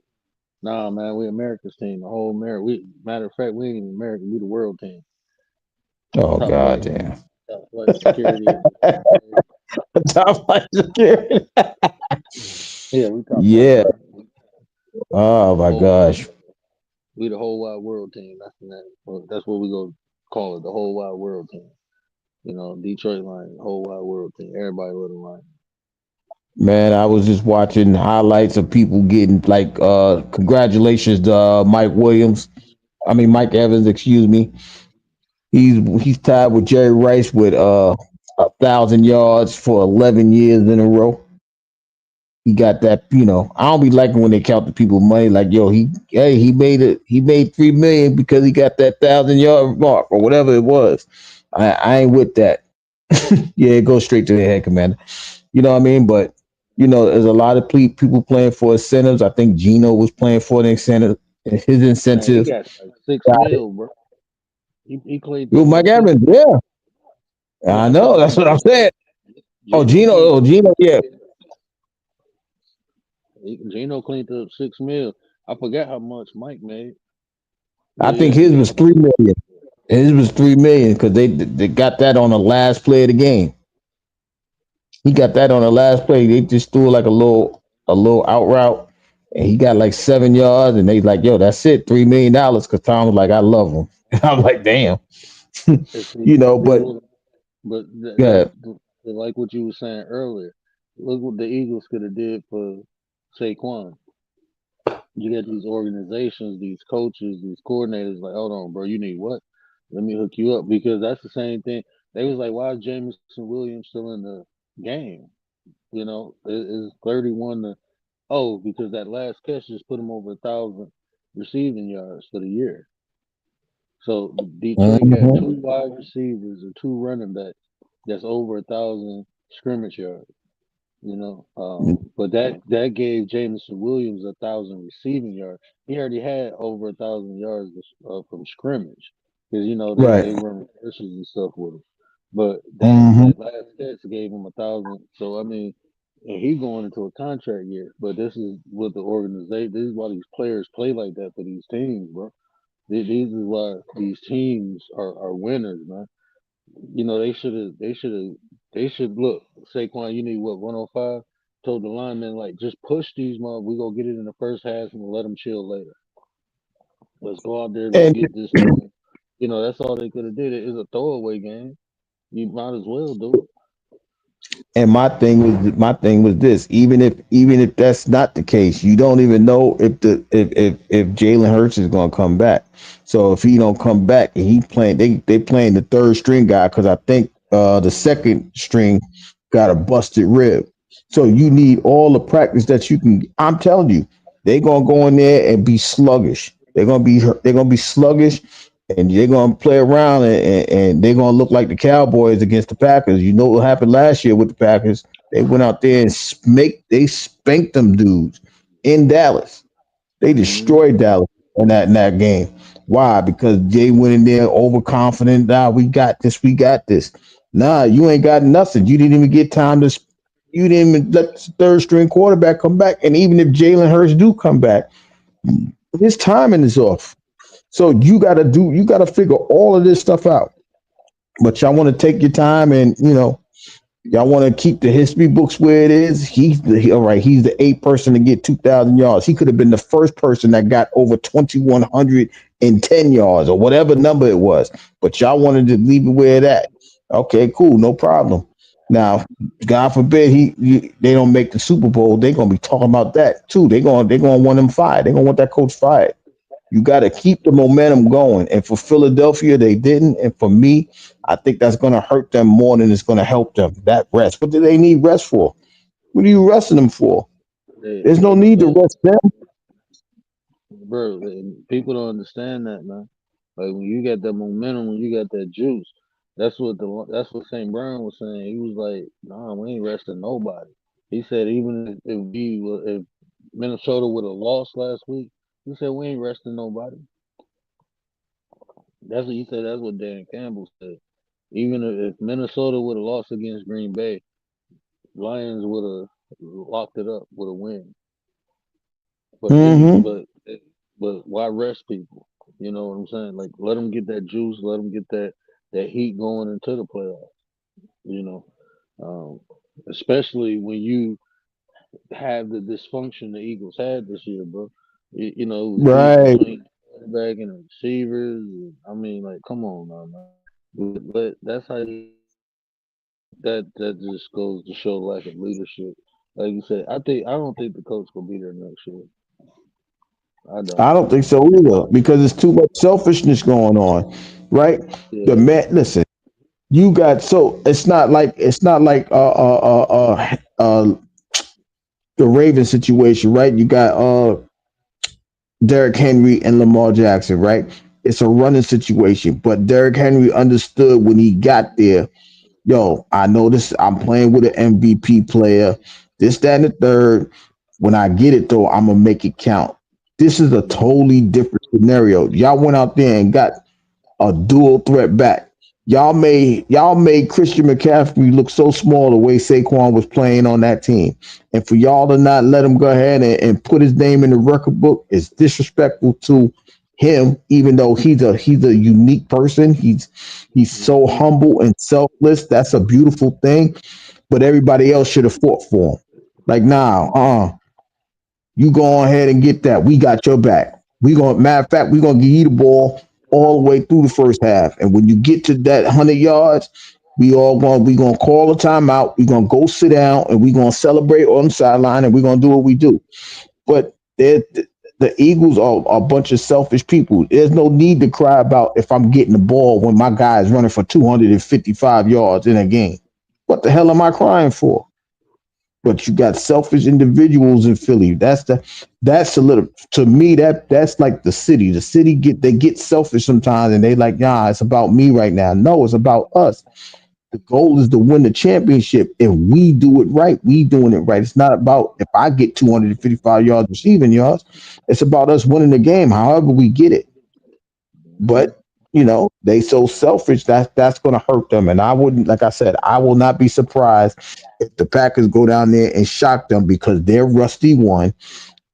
S3: Nah, man, we America's team. The whole America. Matter of fact, we ain't even American. We the world team.
S2: Oh
S3: Top
S2: God
S3: flight,
S2: damn.
S3: top flight security.
S2: Top line security.
S3: Yeah, we top flight,
S2: Yeah.
S3: man.
S2: Oh my
S3: Whole world.
S2: gosh.
S3: We the whole wide world team. That's the name. Well, that's what we gonna call it. The whole wide world team. Detroit Lions, whole wide world team. Everybody with a line.
S2: Man, I was just watching highlights of people getting like congratulations to Mike Williams. I mean Mike Evans, excuse me. He's tied with Jerry Rice with 1,000 yards for 11 years in a row. He got that, I don't be liking when they count the people money like, yo, he made it. He made 3 million because he got that 1,000 yard mark or whatever it was. I ain't with that. Yeah, it goes straight to the head commander. You know what I mean? But there's a lot of people playing for incentives. I think Gino was playing for the incentive, his
S3: Man, he
S2: incentives.
S3: got like six
S2: Got it.
S3: mil, bro. He cleaned
S2: Yo,
S3: up
S2: Mike
S3: like six.
S2: Evans, yeah,
S3: Yeah,
S2: I
S3: that's what
S2: know.
S3: I'm
S2: That's
S3: talking
S2: what I'm
S3: about.
S2: saying.
S3: Gino
S2: Oh,
S3: cleaned up
S2: Gino, yeah.
S3: Gino cleaned up 6 mil. I forgot how much Mike made, but
S2: I think
S3: yeah,
S2: his
S3: he
S2: was
S3: had like
S2: 3 million. His was 3 million because they got that on the last play of the game. He got that on the last play. They just threw like a little out route, and he got like 7 yards. And they like, yo, that's it, $3 million. Because Tom was like, I love him. And I'm like, damn,
S3: and see,
S2: but
S3: but
S2: yeah,
S3: like what you were saying earlier. Look what the Eagles could have did for Saquon. You got these organizations, these coaches, these coordinators. Like, hold on, bro, you need what? Let me hook you up because that's the same thing. They was like, why is Jameson Williams still in the game? It's 31 to because that last catch just put him over 1,000 receiving yards for the year. So Detroit got
S2: mhm.
S3: two wide receivers and two running backs that's over 1,000 scrimmage yards. But that gave Jameson Williams 1,000 receiving yards. He already had over 1,000 yards from scrimmage because they
S2: Right.
S3: run reverses and stuff with him. But that
S2: Hmm.
S3: that last catch gave him 1,000. So I mean, and he going into a contract year. But this is what the organization. This is why these players play like that for these teams, bro. These is why these teams are winners, man. They should look. Saquon, you need what 105? Told the lineman like just push these mother. We gonna get it in the first half and let them chill later. Let's go out there. Let's
S2: And
S3: get this thing. That's all they could have did. It is a throwaway game. You might as well do it.
S2: my thing was this. Even if that's not the case, you don't even know if Jalen Hurts is going to come back. So if he don't come back and he playing, they playing the third string guy because I think the second string got a busted rib. So you need all the practice that you can. I'm telling you, they're gonna go in there and be sluggish. They're gonna be sluggish, and they're gonna play around, and they're gonna look like the Cowboys against the Packers. You know what happened last year with the Packers? They went out there and they spanked them dudes in Dallas. They
S3: Mm-hmm.
S2: destroyed Dallas in that game. Why? Because they went in there overconfident. Nah, we got this. We got this. Nah, you ain't got nothing. You didn't even get time to. You didn't even let the third string quarterback come back. And even if Jalen Hurts do come back, his timing is off. So you gotta figure all of this stuff out. But y'all want to take your time, and y'all want to keep the history books where it is. All right. He's the eighth person to get 2,000 yards. He could have been the first person that got over 2,110 yards or whatever number it was. But y'all wanted to leave it where it at. Okay, cool, no problem. Now, God forbid they don't make the Super Bowl. They're gonna be talking about that too. They're gonna want him fired. They're gonna want that coach fired. You got to keep the momentum going. And for Philadelphia, they didn't. And for me, I think that's going to hurt them more than it's going to help them. That rest. What do they need rest for? What are you resting them for? There's no need to
S3: Look,
S2: rest them.
S3: bro, and people don't understand that, man. Like when you got that momentum, when you got that juice, that's what St. Brown was saying. He was like, "Nah, we ain't resting nobody." He said even if Minnesota would have lost last week, he said we ain't resting nobody. That's what he said. That's what Dan Campbell said. Even if Minnesota would have lost against Green Bay, Lions would have locked it up with a win. But it be
S2: Hmm.
S3: but why rest people? You know what I'm saying? Like let them get that juice, let them get that heat going into the playoffs. You know, um, especially when you have the dysfunction the Eagles had this year, bro. It was beef
S2: Right.
S3: between back and the receivers. I mean, like, come on now, man. But that's how you. That just goes to show lack of leadership. Like you said, I don't think the coach will be there next year. I
S2: I
S3: don't.
S2: don't think so either because it's too much selfishness going on, right? The
S3: Yeah.
S2: man, listen, you got so it's not like the Raven situation, right? You got Derrick Henry and Lamar Jackson, right? It's a running situation, but Derrick Henry understood when he got there. Yo, I know this. I'm playing with an MVP player. This, that, and the third. When I get it though, I'm gonna make it count. This is a totally different scenario. Y'all went out there and got a dual threat back. Y'all made Christian McCaffrey look so small the way Saquon was playing on that team. And for y'all to not let him go ahead and put his name in the record book is disrespectful to him, even though he's a unique person. He's so
S3: Hmm.
S2: humble and selfless. That's a beautiful thing. But everybody else should have fought for him. Like, nah, you go ahead and get that. We got your back. Matter of fact, we're gonna give you the ball all the way through the first half. And when you get to that 100 yards, we gonna call a timeout. We're gonna go sit down and we're gonna celebrate on the sideline and we're gonna do what we do. But the Eagles are a bunch of selfish people. There's no need to cry about if I'm getting the ball when my guy is running for 255 yards in a game. What the hell am I crying for? But you got selfish individuals in Philly. That's a little to me that's like the city. The city get selfish sometimes and they like, nah, it's about me right now. No, it's about us. The goal is to win the championship. If we do it right, we doing it right. It's not about if I get 255 yards receiving yards. It's about us winning the game, however we get it.
S3: Hmm.
S2: But they so selfish that's going to hurt them. And I wouldn't, like I said, I will not be surprised if the Packers go down there and shock them because they're rusty one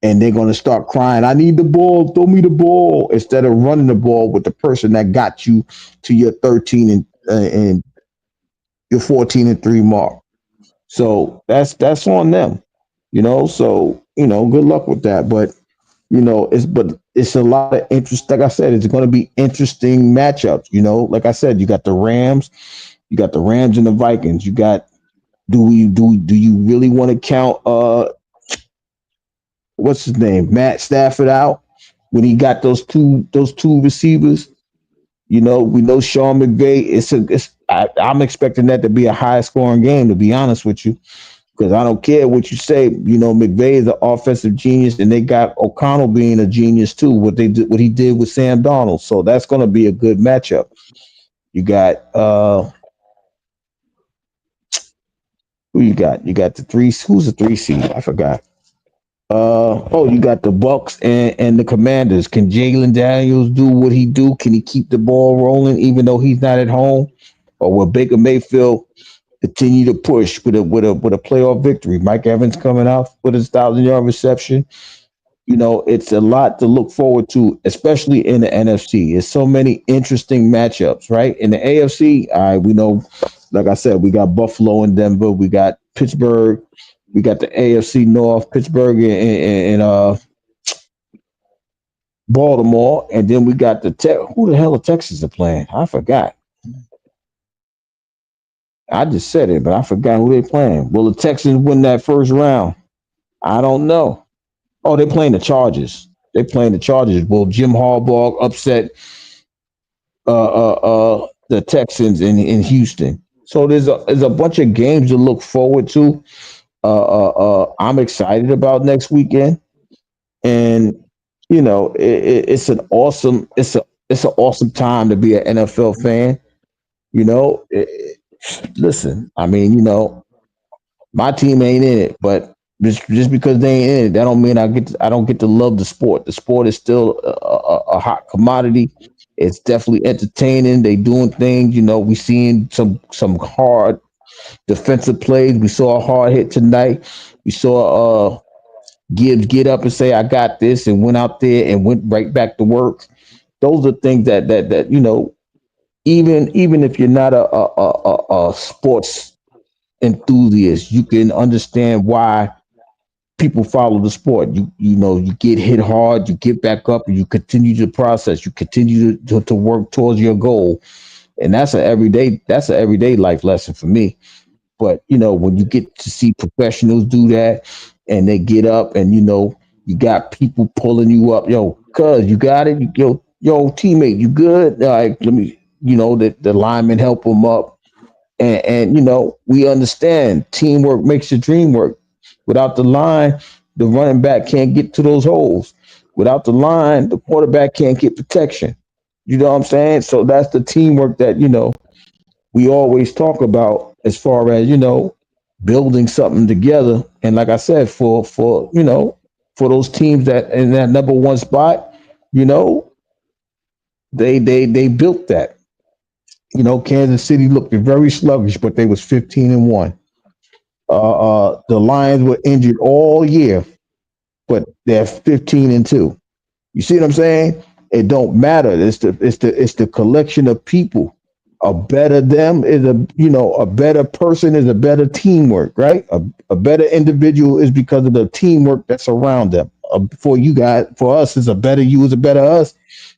S2: and they're going to start crying, I need the ball, throw me the ball, instead of running the ball with the person that got you to your 13 and your 14-3 mark. So that's on them, So good luck with that. But it's a lot of interest. Like I said, it's going to be interesting matchups. Like I said, you got the Rams and the Vikings. You got do you really want to count what's his name Matt Stafford out when he got those two receivers? We know Sean McVay. I'm expecting that to be a high scoring game. To be honest with you, because I don't care what you say. McVay is an offensive genius, and they got O'Connell being a genius too. What he did with Sam Donald, so that's going to be a good matchup. You got who you got? You got the three. Who's the three seed? I forgot. You got the Bucks and the Commanders. Can Jalen Daniels do what he do? Can he keep the ball rolling even though he's not at home? Or will Baker Mayfield continue to push with a playoff victory? Mike Evans coming out with his 1,000 yard reception. It's a lot to look forward to, especially in the NFC. It's so many interesting matchups, right? In the AFC, all right, we know, like I said, we got Buffalo and Denver, we got Pittsburgh, we got the AFC North, Pittsburgh and Baltimore, and then we got who the hell are Texas are playing? I forgot. I just said it, but I forgot who they playing. Will the Texans win that first round? I don't know. Oh, they're playing the Chargers. They're playing the Chargers. Will Jim Harbaugh upset the Texans in Houston? So there's a bunch of games to look forward to. I'm excited about next weekend, and it's an awesome time to be an NFL fan. Listen, I mean, my team ain't in it, but just because they ain't in it, that don't mean I don't get to love the sport. The sport is still a hot commodity. It's definitely entertaining. They doing things. We seeing some hard defensive plays. We saw a hard hit tonight. We saw Gibbs get up and say, "I got this," and went out there and went right back to work. Those are things that even if you're not a sports enthusiast, you can understand why people follow the sport. You get hit hard, you get back up, and you continue the process. You continue to work towards your goal, and that's an everyday life lesson for me. But when you get to see professionals do that, and they get up, and you got people pulling you up, yo, cuz you got it, yo, teammate, you good? All right, let me, the linemen help them up, and we understand teamwork makes the dream work. Without the line, the running back can't get to those holes. Without the line, the quarterback can't get protection. You know what I'm saying? So that's the teamwork that we always talk about as far as building something together. And like I said, for those teams that in that number one spot, you know they built that. Kansas City looked very sluggish, but they was 15-1. The Lions were injured all year, but they're 15-2. You see what I'm saying? It don't matter. It's the collection of people. A better them is a better person is a better teamwork, right? A better individual is because of the teamwork that's around them. For us is a better you is a better us.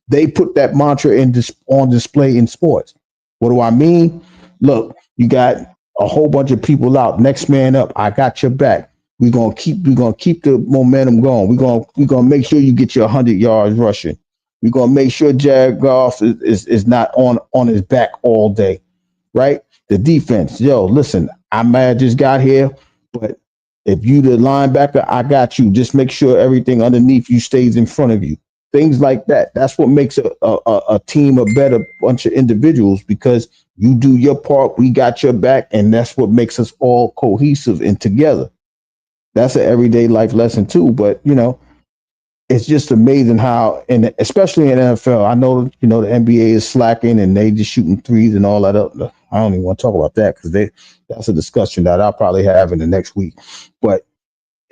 S2: They put that mantra on display in sports. What do I mean? Look, you got a whole bunch of people out. Next man up. I got your back. We're gonna keep the momentum going. We're gonna make sure you get your 100 yards rushing. We're gonna make sure Jared Goff is not on his back all day, right? The defense, yo, listen, I might have just got here, but if you the linebacker, I got you. Just make sure everything underneath you stays in front of you. Things like that. That's what makes a team a better bunch of individuals because you do your part, we got your back, and that's what makes us all cohesive and together. That's an everyday life lesson too. But it's just amazing how, and especially in NFL, I know the NBA is slacking and they just shooting threes and all that. I don't even want to talk about that because that's a discussion that I'll probably have in the next week. But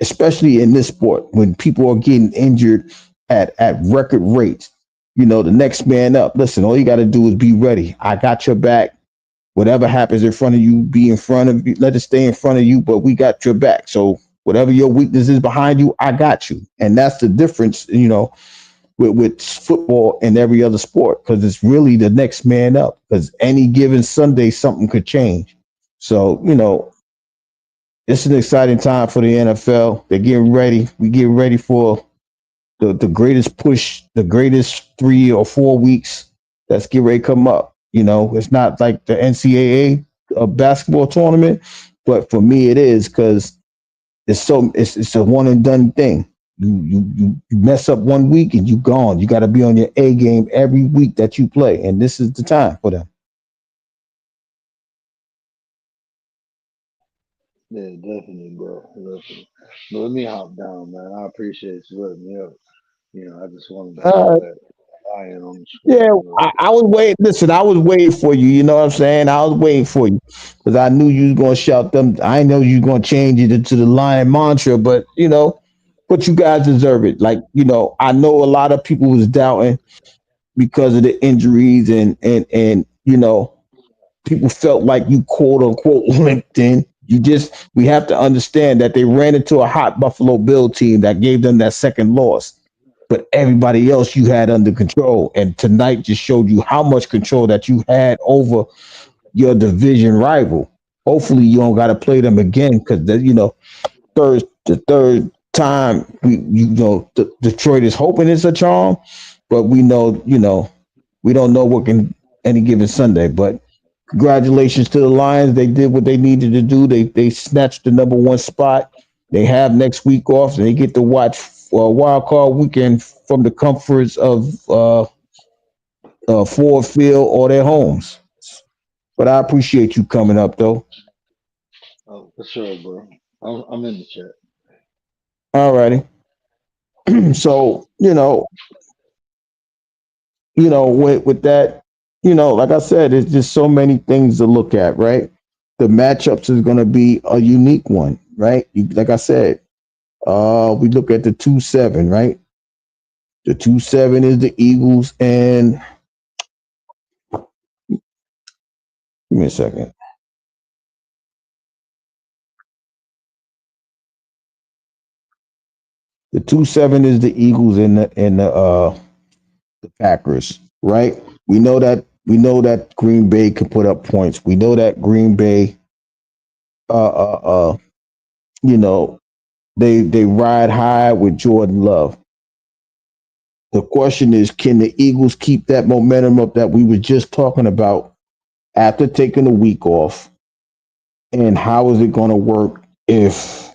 S2: especially in this sport, when people are getting injured at record rates, the next man up. Listen, all you got to do is be ready. I got your back. Whatever happens in front of you, be in front of you. Let it stay in front of you, but we got your back. So whatever your weakness is behind you, I got you. And that's the difference, with football and every other sport, because it's really the next man up. Because any given Sunday, something could change. So, it's an exciting time for the NFL. They're getting ready. We get ready for the greatest push, the greatest 3 or 4 weeks that's get ready to come up. It's not like the NCAA basketball tournament, but for me it is because it's a one and done thing. You mess up one week and you gone. You got to be on your A game every week that you play, and this is the time for them.
S3: Yeah, definitely, bro. Definitely. But let me hop down, man. I appreciate you letting me up. I just wanted to throw
S2: Uh,
S3: that lion on the
S2: yeah,
S3: screen real
S2: I was waiting. Listen, I was waiting for you. You know what I'm saying? I was waiting for you because I knew you was gonna shout them. I know you was gonna change it into the lion mantra, but you guys deserve it. Like I know a lot of people was doubting because of the injuries and people felt like you quote unquote limped in. We have to understand that they ran into a hot Buffalo Bill team that gave them that second loss. But everybody else you had under control. And tonight just showed you how much control that you had over your division rival. Hopefully you don't gotta play them again because the third time Detroit is hoping it's a charm, but we don't know what can any given Sunday. But congratulations to the Lions. They did what they needed to do. They snatched the number one spot. They have next week off. And they get to watch wild card weekend from the comforts of Ford Field or their homes. But I appreciate you coming up though.
S3: Oh, for sure, bro. I'm in the chat.
S2: All righty. So with that, like I said, it's just so many things to look at, right? The matchups is going to be a unique one, right? Like I said, we look at the 2-7, right? The 2-7 is the Eagles, and give me a second. The 2-7 is the Eagles and the Packers, right? We know that Green Bay can put up points. We know that Green Bay, uh, uh, uh, you know, they ride high with Jordan Love. The question is, can the Eagles keep that momentum up that we were just talking about after taking a week off? And how is it going to work if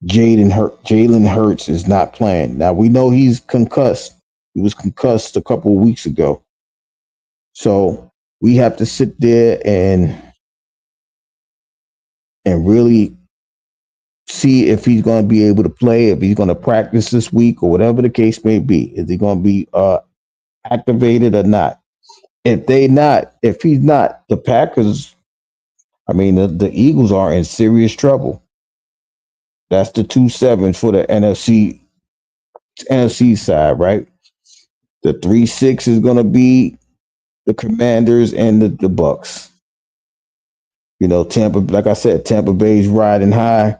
S2: Jalen Hurts is not playing? Now we know he's concussed. He was concussed a couple of weeks ago, so we have to sit there and really see if he's going to be able to play, if he's going to practice this week or whatever the case may be. Is he going to be activated or not? If he's not, the Packers, I mean, the Eagles are in serious trouble. That's the 2-7 for the NFC side, right? The 3-6 is going to be the Commanders and the Bucks. Tampa, like I said, Tampa Bay's riding high.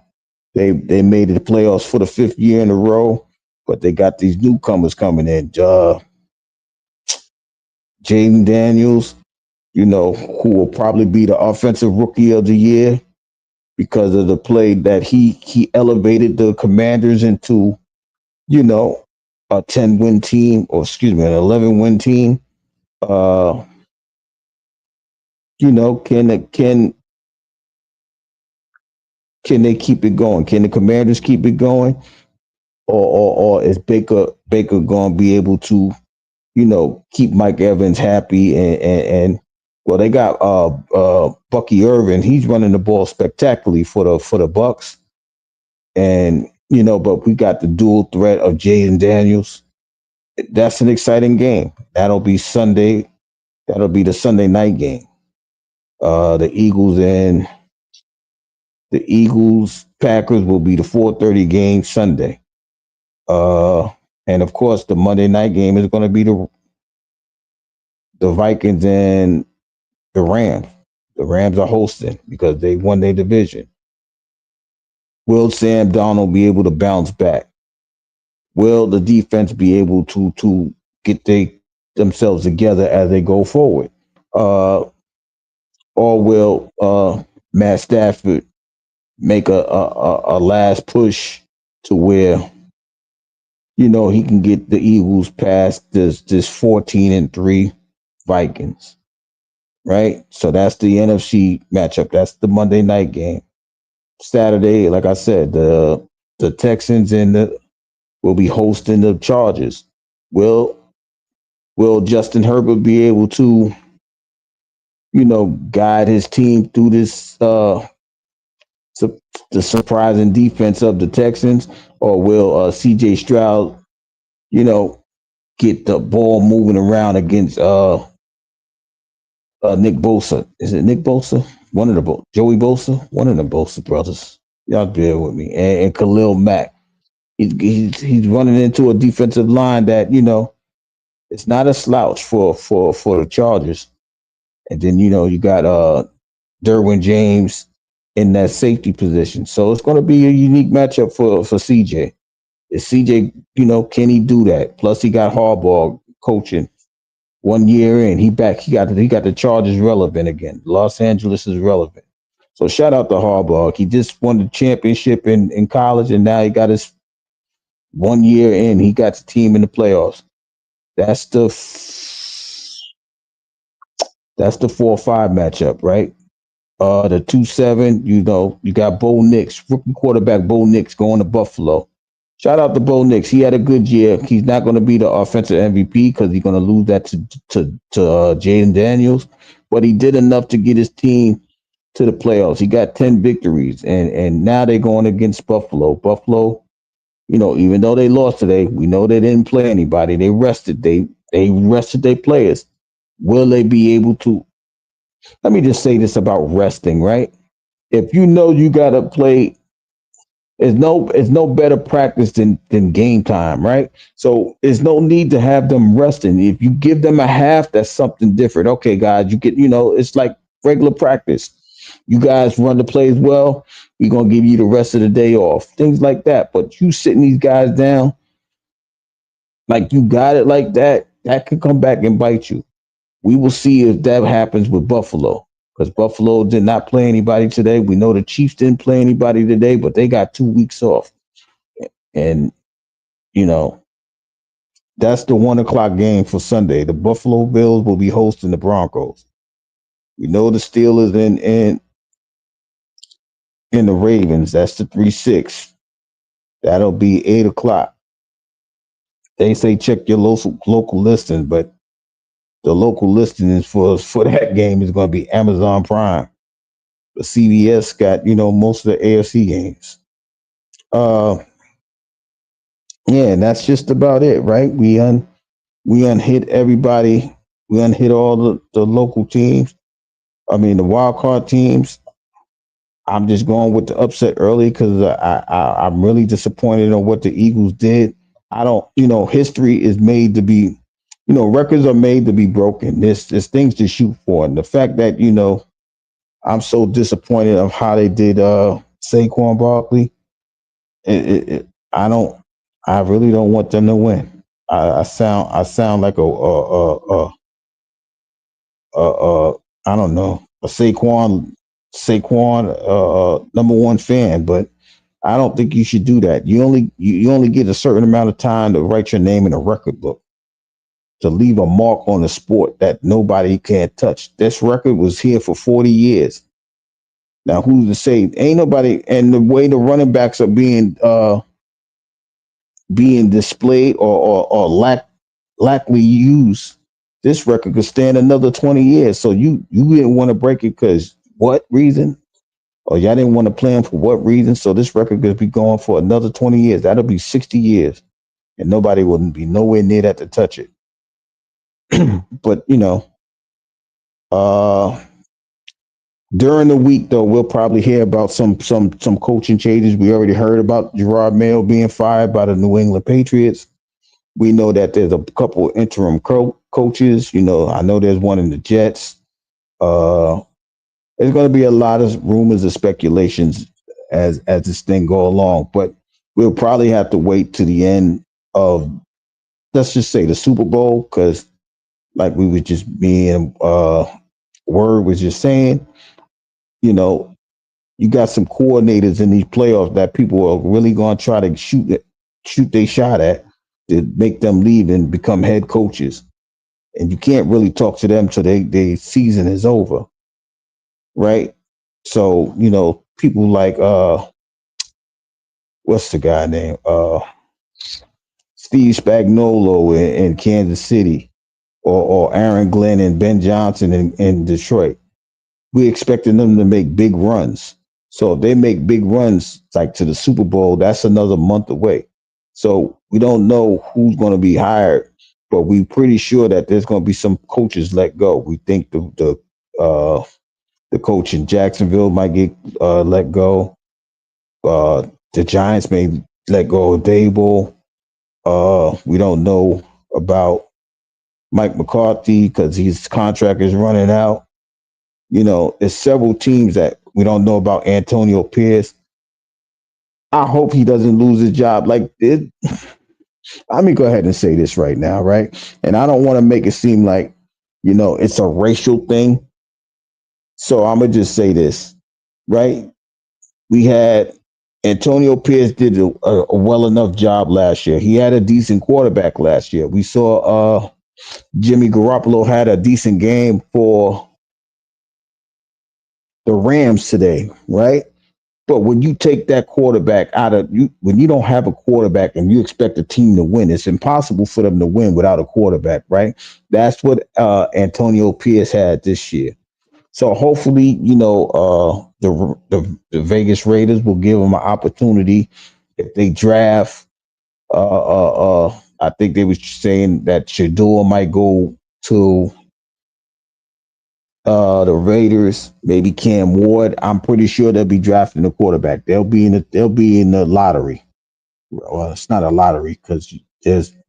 S2: They made the playoffs for the fifth year in a row, but they got these newcomers coming in. Jaden Daniels, who will probably be the offensive rookie of the year because of the play that he elevated the Commanders into, a 10-win team, or excuse me, an 11-win team. Uh, can they keep it going? Can the Commanders keep it going, or is Baker going to be able to, keep Mike Evans happy and well, they got Bucky Irvin. He's running the ball spectacularly for the Bucks, and but we got the dual threat of Jaden Daniels. That's an exciting game. That'll be Sunday. That'll be the Sunday night game. The Eagles Packers will be the 4:30 game Sunday. Uh, and of course, the Monday night game is going to be the Vikings and the Rams. The Rams are hosting because they won their division. Will Sam Donald be able to bounce back? Will the defense be able to get themselves together as they go forward? Uh, or will Matt Stafford make a last push to where he can get the Eagles past this 14-3 Vikings, right? So that's the NFC matchup. That's the Monday night game. Saturday, like I said, the Texans will be hosting the Chargers. Will Justin Herbert be able to guide his team through this the surprising defense of the Texans, or will C.J. Stroud, get the ball moving around against Nick Bosa? Is it Nick Bosa? One of the Joey Bosa, one of the Bosa brothers. Y'all bear with me, and Khalil Mack. He's running into a defensive line that it's not a slouch for the Chargers. And then you got Derwin James in that safety position. So it's going to be a unique matchup for CJ. Is CJ, can he do that? Plus he got Harbaugh coaching 1 year in. He got the Chargers relevant again. Los Angeles is relevant. So shout out to Harbaugh. He just won the championship in college, and now he got his 1 year in. He got the team in the playoffs. That's the 4-5 matchup, right? The 2-7, you got Bo Nix, rookie quarterback Bo Nix going to Buffalo. Shout out to Bo Nix. He had a good year. He's not going to be the offensive MVP because he's going to lose that to Jaden Daniels, but he did enough to get his team to the playoffs. He got 10 victories, and now they're going against Buffalo. Buffalo, even though they lost today, we know they didn't play anybody. They rested. They rested their players. Will they be able to? Let me just say this about resting, right? If you got to play, it's no better practice than game time, right? So there's no need to have them resting. If you give them a half, that's something different. Okay, guys, you get, it's like regular practice. You guys run the plays well, we're gonna give you the rest of the day off. Things like that. But you sitting these guys down like you got it like that, that could come back and bite you. We will see if that happens with Buffalo. Because Buffalo did not play anybody today. We know the Chiefs didn't play anybody today, but they got 2 weeks off. And, you know, that's the 1 o'clock game for Sunday. The Buffalo Bills will be hosting the Broncos. We know the Steelers and the Ravens. That's the 3-6. That'll be 8 o'clock. They say check your local listings, but the local listings for that game is going to be Amazon Prime. But CBS got most of the AFC games. Yeah, and that's just about it, right? We unhit everybody. We unhit all the local teams. I mean the wild card teams. I'm just going with the upset early because I'm really disappointed on what the Eagles did. I don't, history is made to be, records are made to be broken. There's things to shoot for, and the fact that I'm so disappointed of how they did Saquon Barkley. I don't, I really don't want them to win. I sound like a I don't know, a Saquon number one fan, but I don't think you should do that. You only get a certain amount of time to write your name in a record book, to leave a mark on the sport that nobody can touch. This record was here for 40 years. Now, who's to say? Ain't nobody. And the way the running backs are being displayed or lackly used, this record could stand another 20 years. So you didn't want to break it because what reason? Or y'all didn't want to play him for what reason? So this record could be going for another 20 years. That'll be 60 years. And nobody wouldn't be nowhere near that to touch it. But uh during the week though, we'll probably hear about some coaching changes. We already heard about Gerard Mayo being fired by the New England Patriots. We know that there's a couple interim coaches. I know there's one in the Jets. There's going to be a lot of rumors and speculations as this thing go along, but we'll probably have to wait to the end of, let's just say, the Super Bowl, because like we was just being Word was just saying, you got some coordinators in these playoffs that people are really going to try to shoot their shot at to make them leave and become head coaches, and you can't really talk to them till they season is over. Right. So, people like what's the guy name? Steve Spagnuolo in Kansas City, or Aaron Glenn and Ben Johnson in Detroit. We expecting them to make big runs. So if they make big runs like to the Super Bowl, that's another month away. So we don't know who's going to be hired, but we're pretty sure that there's going to be some coaches let go. We think the coach in Jacksonville might get let go. The Giants may let go of Dable. We don't know about Mike McCarthy because his contract is running out. There's several teams that we don't know about. Antonio Pierce. I hope he doesn't lose his job. Like it. Let me go ahead and say this right now, right? And I don't want to make it seem like, it's a racial thing. So I'm gonna just say this, right? We had Antonio Pierce did a well enough job last year. He had a decent quarterback last year. We saw Jimmy Garoppolo had a decent game for the Rams today, right? But when you take that quarterback out of you, when you don't have a quarterback and you expect a team to win, it's impossible for them to win without a quarterback, right? That's what Antonio Pierce had this year. So hopefully, the Vegas Raiders will give them an opportunity if they draft. I think they was saying that Shador might go to the Raiders, maybe Cam Ward. I'm pretty sure they'll be drafting a quarterback. They'll be in the lottery. Well, it's not a lottery because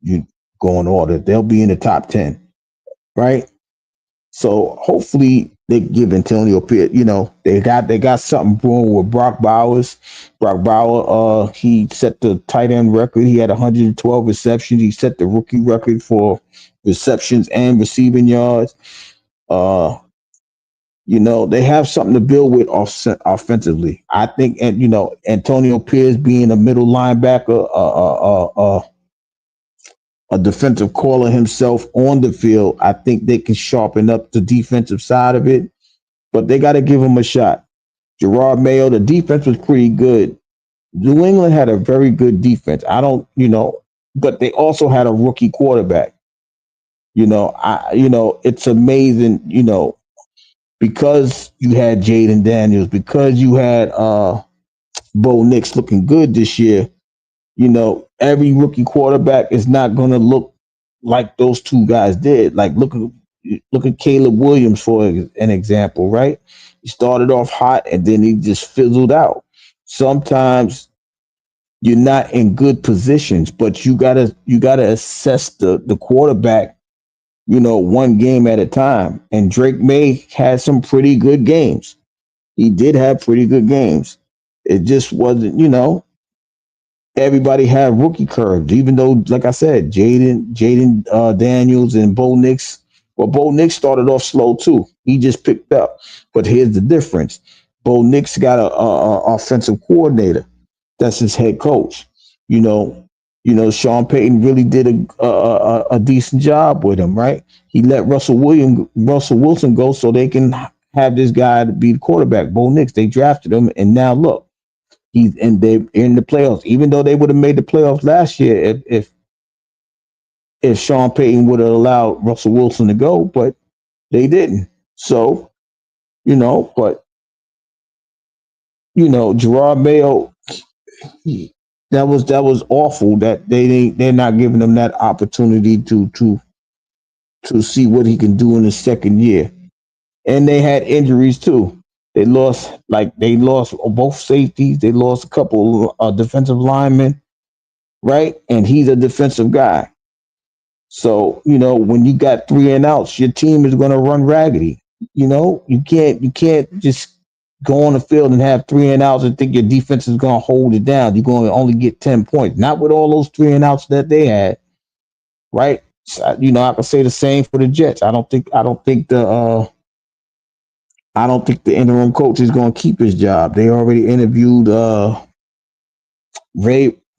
S2: you go in order. They'll be in the top 10, right? So hopefully they give Antonio Pierce. They got something brewing with Brock Bowers. Brock Bauer, he set the tight end record. He had 112 receptions. He set the rookie record for receptions and receiving yards. Uh, they have something to build with offensively. I think, and Antonio Pierce being a middle linebacker, a defensive caller himself on the field, I think they can sharpen up the defensive side of it. But they got to give him a shot. Gerard Mayo, the defense was pretty good. New England had a very good defense. I don't, but they also had a rookie quarterback. It's amazing, because you had Jaden Daniels, because you had Bo Nix looking good this year. Every rookie quarterback is not going to look like those two guys did. Like look at Caleb Williams for an example, right? He started off hot and then he just fizzled out. Sometimes you're not in good positions, but you gotta assess the quarterback, one game at a time. And Drake May had some pretty good games. He did have pretty good games. It just wasn't, everybody had rookie curves, even though, like I said, Jaden Daniels and Bo Nix. Well, Bo Nix started off slow too. He just picked up. But here's the difference: Bo Nix got a offensive coordinator. That's his head coach. You know, Sean Payton really did a decent job with him, right? He let Russell Wilson go so they can have this guy to be the quarterback. Bo Nix, they drafted him, and now look, they in the playoffs. Even though they would have made the playoffs last year if Sean Payton would have allowed Russell Wilson to go, but they didn't. So, but Gerard Mayo, that was awful that they're not giving him that opportunity to see what he can do in his second year. And they had injuries too. They lost both safeties. They lost a couple defensive linemen, right? And he's a defensive guy. So, when you got three and outs, your team is going to run raggedy. You can't just go on the field and have three and outs and think your defense is going to hold it down. You're going to only get 10 points. Not with all those three and outs that they had, right? So, I can say the same for the Jets. I don't think the interim coach is going to keep his job. They already interviewed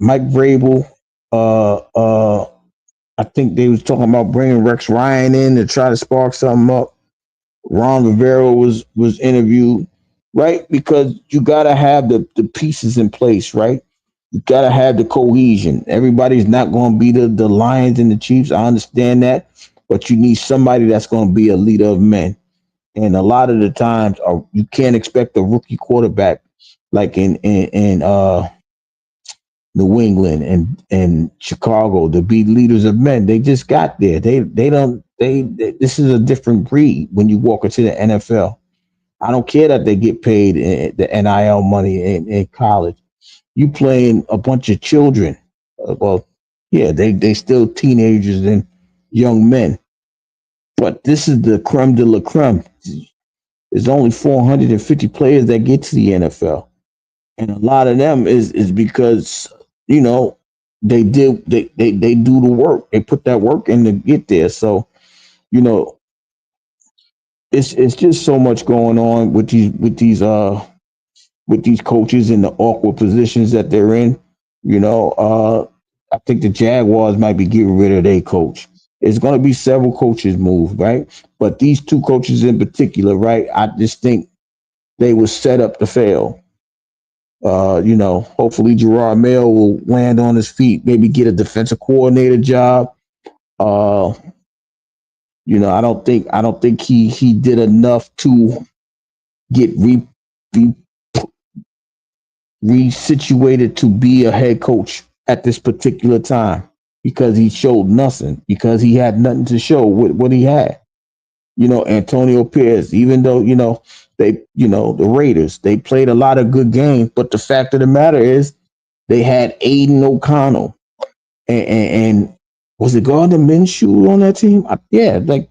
S2: Mike Vrabel. Uh, uh, I think they was talking about bringing Rex Ryan in to try to spark something up. Ron Rivera was interviewed, right? Because you got to have the pieces in place, right? You got to have the cohesion. Everybody's not going to be the Lions and the Chiefs. I understand that, but you need somebody that's going to be a leader of men. And a lot of the times, you can't expect a rookie quarterback like in New England and Chicago to be leaders of men. They just got there. They don't. This is a different breed when you walk into the NFL. I don't care that they get paid the NIL money in college. You playing a bunch of children. Well, yeah, they still teenagers and young men. But this is the creme de la creme. There's only 450 players that get to the NFL, and a lot of them is because they do the work. They put that work in to get there. So you know it's just so much going on with these coaches in the awkward positions that they're in. I think the Jaguars might be getting rid of their coach. It's going to be several coaches move, right? But these two coaches in particular, right? I just think they were set up to fail. Hopefully Gerard Mayo will land on his feet, maybe get a defensive coordinator job. Uh, I don't think he did enough to get re resituated to be a head coach at this particular time because he showed nothing, because he had nothing to show with what he had. Antonio Pierce, even though, the Raiders, they played a lot of good games, but the fact of the matter is they had Aiden O'Connell and was it Gardner Minshew on that team? Yeah, like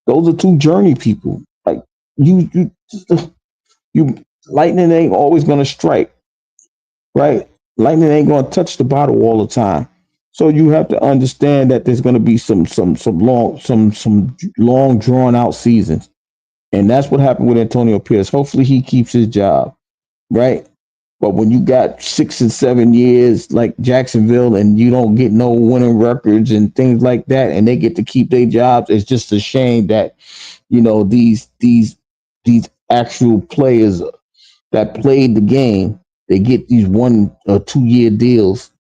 S2: those are two journey people. Like You you lightning ain't always gonna strike, right? Lightning ain't gonna touch the bottle all the time. So you have to understand that there's gonna be some long drawn out seasons. And that's what happened with Antonio Pierce. Hopefully he keeps his job, right? But when you got 6 and 7 years like Jacksonville and you don't get no winning records and things like that, and they get to keep their jobs, it's just a shame that these actual players that played the game, they get these 1 or 2 year deals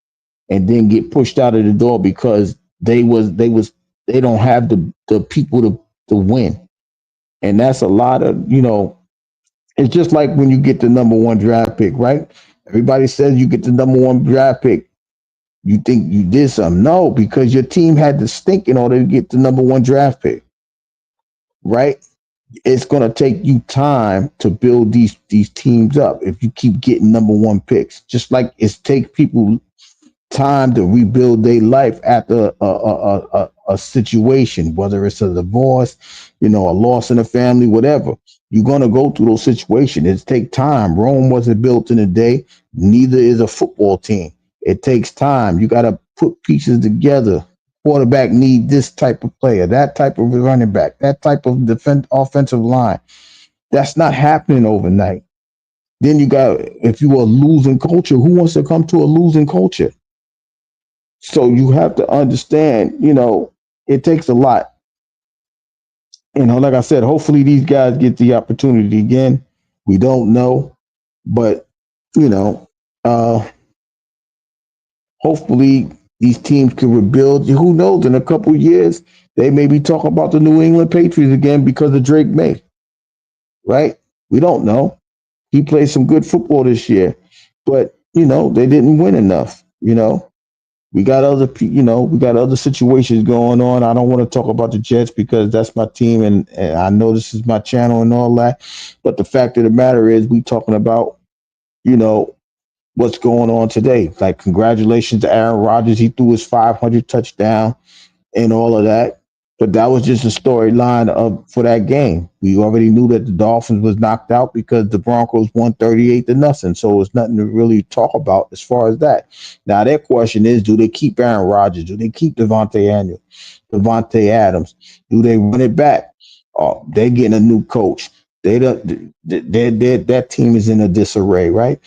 S2: and then get pushed out of the door because they don't have the people to win. And that's a lot of, it's just like when you get the number one draft pick, right? Everybody says you get the number one draft pick. You think you did something. No, because your team had to stink in order to get the number one draft pick, right? It's going to take you time to build these teams up if you keep getting number one picks. Just like it's take people time to rebuild their life after a situation, whether it's a divorce, a loss in the family, whatever. You're going to go through those situations. It takes time. Rome wasn't built in a day. Neither is a football team. It takes time. You got to put pieces together. Quarterback need this type of player, that type of running back, that type of offensive line. That's not happening overnight. Then you got, if you are a losing culture, who wants to come to a losing culture? So you have to understand, it takes a lot. Like I said, hopefully these guys get the opportunity again. We don't know, but you know, uh, hopefully these teams can rebuild. Who knows? In a couple of years, they may be talking about the New England Patriots again because of Drake May. Right? We don't know. He played some good football this year, but they didn't win enough. We got other situations going on. I don't want to talk about the Jets because that's my team, and I know this is my channel and all that. But the fact of the matter is, we talking about you know what's going on today. Like, congratulations to Aaron Rodgers. He threw his 500 touchdown and all of that. But that was just a storyline of for that game. We already knew that the Dolphins was knocked out because the Broncos won 38-0. So it's nothing to really talk about as far as that. Now their question is, do they keep Aaron Rodgers? Do they keep Devontae Adams? Do they run it back? Oh, they're getting a new coach. That team is in a disarray, right?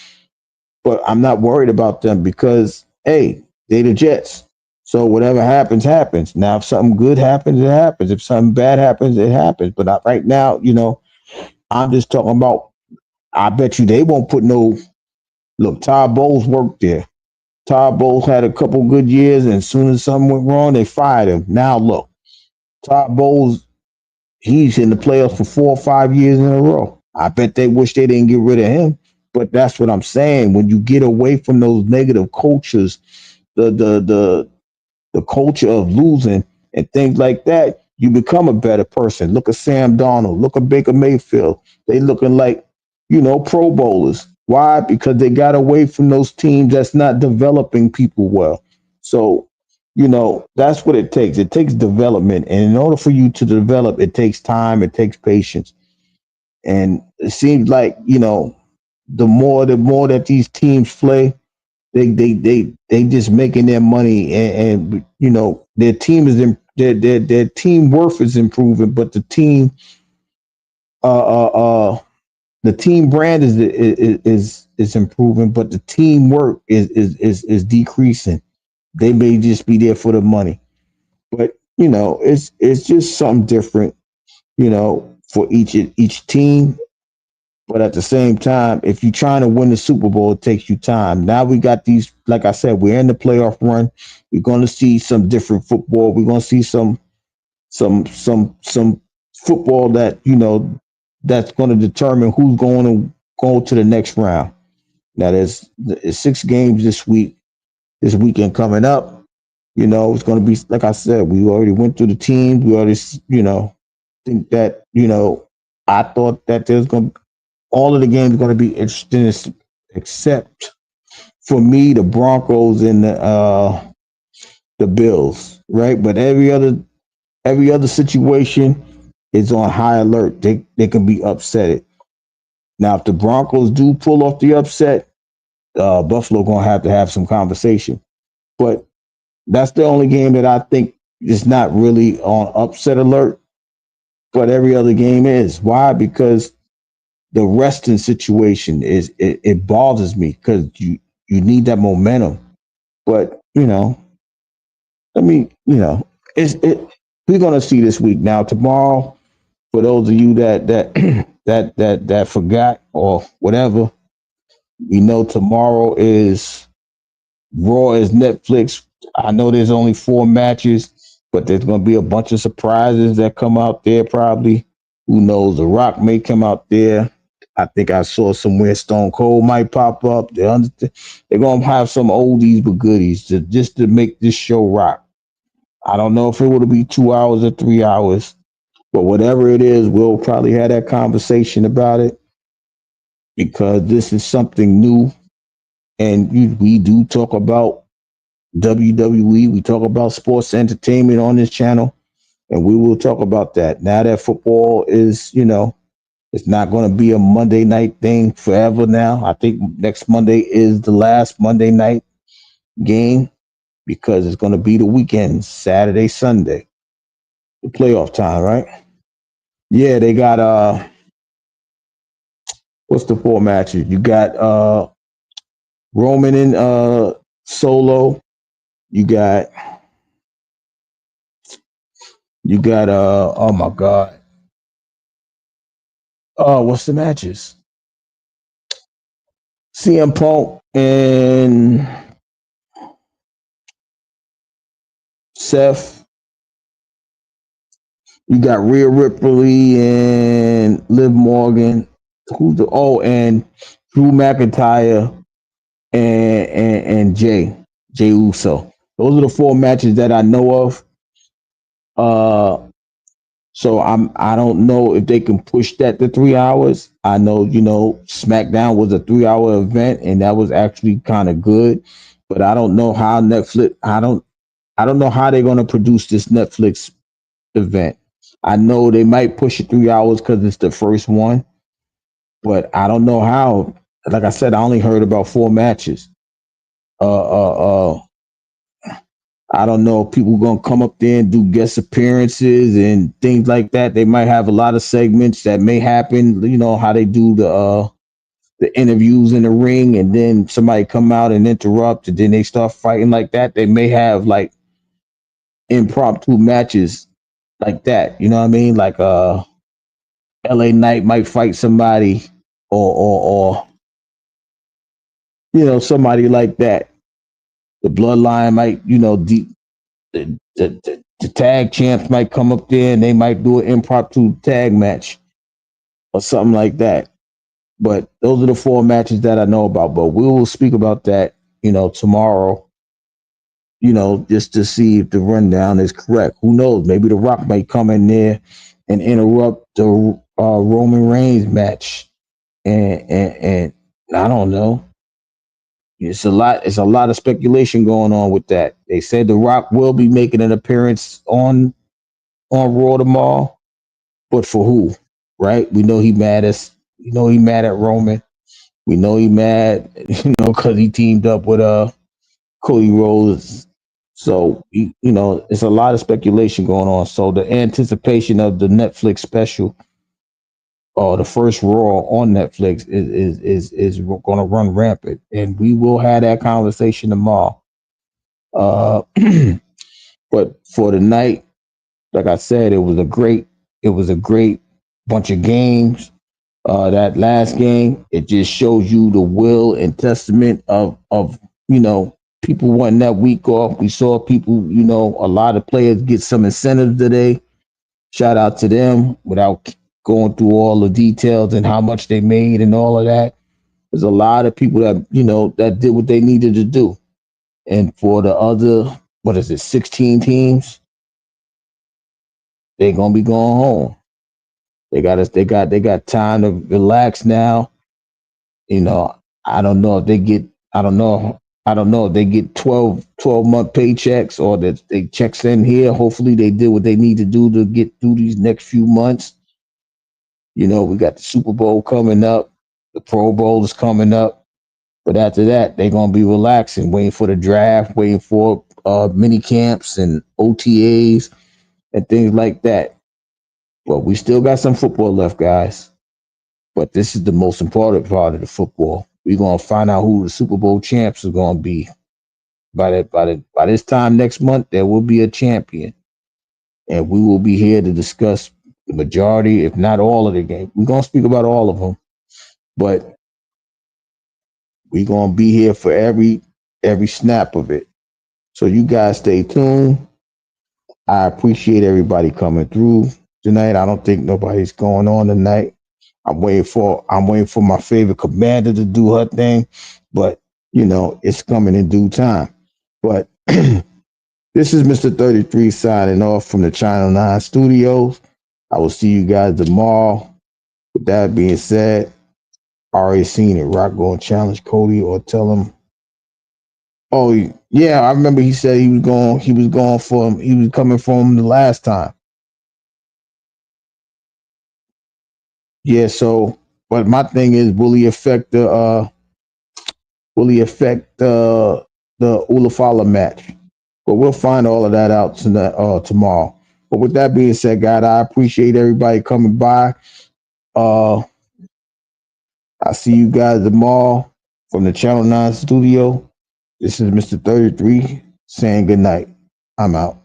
S2: But I'm not worried about them because hey, they the Jets. So whatever happens, happens. Now, if something good happens, it happens. If something bad happens, it happens. But right now, I'm just talking about. I bet you they won't put no. Look, Todd Bowles worked there. Todd Bowles had a couple good years, and as soon as something went wrong, they fired him. Now look, Todd Bowles, he's in the playoffs for 4 or 5 years in a row. I bet they wish they didn't get rid of him. But that's what I'm saying. When you get away from those negative cultures, the culture of losing and things like that, you become a better person. Look at Sam Donald. Look at Baker Mayfield. They looking like, Pro Bowlers. Why? Because they got away from those teams that's not developing people well. So, that's what it takes. It takes development. And in order for you to develop, it takes time, it takes patience. And it seems like, the more that these teams play, they just making their money, and their team is in their team worth is improving, but uh uh the team brand is improving, but the teamwork is decreasing. They may just be there for the money, but it's just something different, for each team. But at the same time, if you're trying to win the Super Bowl, it takes you time. Now we got these, like I said, we're in the playoff run. We're going to see some different football. We're going to see some football that that's going to determine who's going to go to the next round. Now there's 6 games this week, this weekend coming up. It's going to be like I said. We already went through the teams. We already think that I thought that there's going to all of the games are going to be interesting, except for me, the Broncos and the Bills, right? But every other situation, is on high alert. They can be upset. Now, if the Broncos do pull off the upset, Buffalo gonna have to have some conversation. But that's the only game that I think is not really on upset alert. But every other game is. Why? Because the resting situation it bothers me because you need that momentum. But let me it's it. We're gonna see this week now. Tomorrow, for those of you that that forgot or whatever, we know tomorrow is Raw is Netflix. I know there's only 4 matches, but there's going to be a bunch of surprises that come out there probably. Who knows? The Rock may come out there. I think I saw somewhere Stone Cold might pop up. They're going to have some oldies but goodies just to make this show rock. I don't know if it will be 2 hours or 3 hours, but whatever it is, we'll probably have that conversation about it because this is something new. And we do talk about WWE. We talk about sports entertainment on this channel, and we will talk about that. Now that football is, it's not going to be a Monday night thing forever now. I think next Monday is the last Monday night game because it's going to be the weekend, Saturday, Sunday, the playoff time, right? Yeah, they got what's the 4 matches? You got Roman and Solo. You got oh my god. What's the matches? CM Punk and Seth. You got Rhea Ripley and Liv Morgan. And Drew McIntyre and Jay Uso. Those are the 4 matches that I know of. So I don't know if they can push that to 3 hours. I know, SmackDown was a 3 hour event and that was actually kind of good. But I don't know how Netflix I don't know how they're gonna produce this Netflix event. I know they might push it 3 hours because it's the first one, but I don't know how. Like I said, I only heard about 4 matches. Uh, I don't know if people gonna come up there and do guest appearances and things like that. They might have a lot of segments that may happen. You know how they do the interviews in the ring, and then somebody come out and interrupt, and then they start fighting like that. They may have like impromptu matches like that. You know what I mean? Like LA Knight might fight somebody, or somebody like that. The Bloodline might, the tag champs might come up there and they might do an impromptu tag match or something like that. But those are the 4 matches that I know about. But we will speak about that, tomorrow, just to see if the rundown is correct. Who knows? Maybe The Rock might come in there and interrupt the Roman Reigns match. And I don't know. It's a lot. It's a lot of speculation going on with that. They said The Rock will be making an appearance on Raw tomorrow, but for who? Right? We know he mad at. We know he mad at Roman. We know he mad, because he teamed up with Cody Rhodes. So it's a lot of speculation going on. So the anticipation of the Netflix special or the first Raw on Netflix is going to run rampant, and we will have that conversation tomorrow. But for tonight, like I said, it was a great bunch of games. That last game, it just shows you the will and testament of people wanting that week off. We saw people, a lot of players get some incentives today. Shout out to them without going through all the details and how much they made and all of that. There's a lot of people that that did what they needed to do. And for the other, 16 teams, they're gonna be going home. They got time to relax now. I don't know if they get. I don't know I don't know if they get 12 month paychecks or that they checks in here. Hopefully they did what they need to do to get through these next few months. You know, we got the Super Bowl coming up, the Pro Bowl is coming up. But after that, they're gonna be relaxing, waiting for the draft, waiting for mini camps and OTAs and things like that. But we still got some football left, guys. But this is the most important part of the football. We're gonna find out who the Super Bowl champs are gonna be. By this time next month, there will be a champion, and we will be here to discuss the majority, if not all, of the game. We're gonna speak about all of them, but we're gonna be here for every snap of it. So you guys stay tuned. I appreciate everybody coming through tonight. I don't think nobody's going on tonight. I'm waiting for my favorite commander to do her thing, but you know it's coming in due time. But this is Mr. 33 signing off from the Channel 9 studios. I will see you guys tomorrow. With that being said, already seen it. Rock going to challenge Cody or tell him. Oh yeah, I remember he said he was going. He was going for him. He was coming for him the last time. Yeah. So, but my thing is, will he affect the Ulafala match? But we'll find all of that out tomorrow. But with that being said, God, I appreciate everybody coming by. Uh, I see you guys tomorrow from the Channel 9 studio. This is Mr. 33 saying good night. I'm out.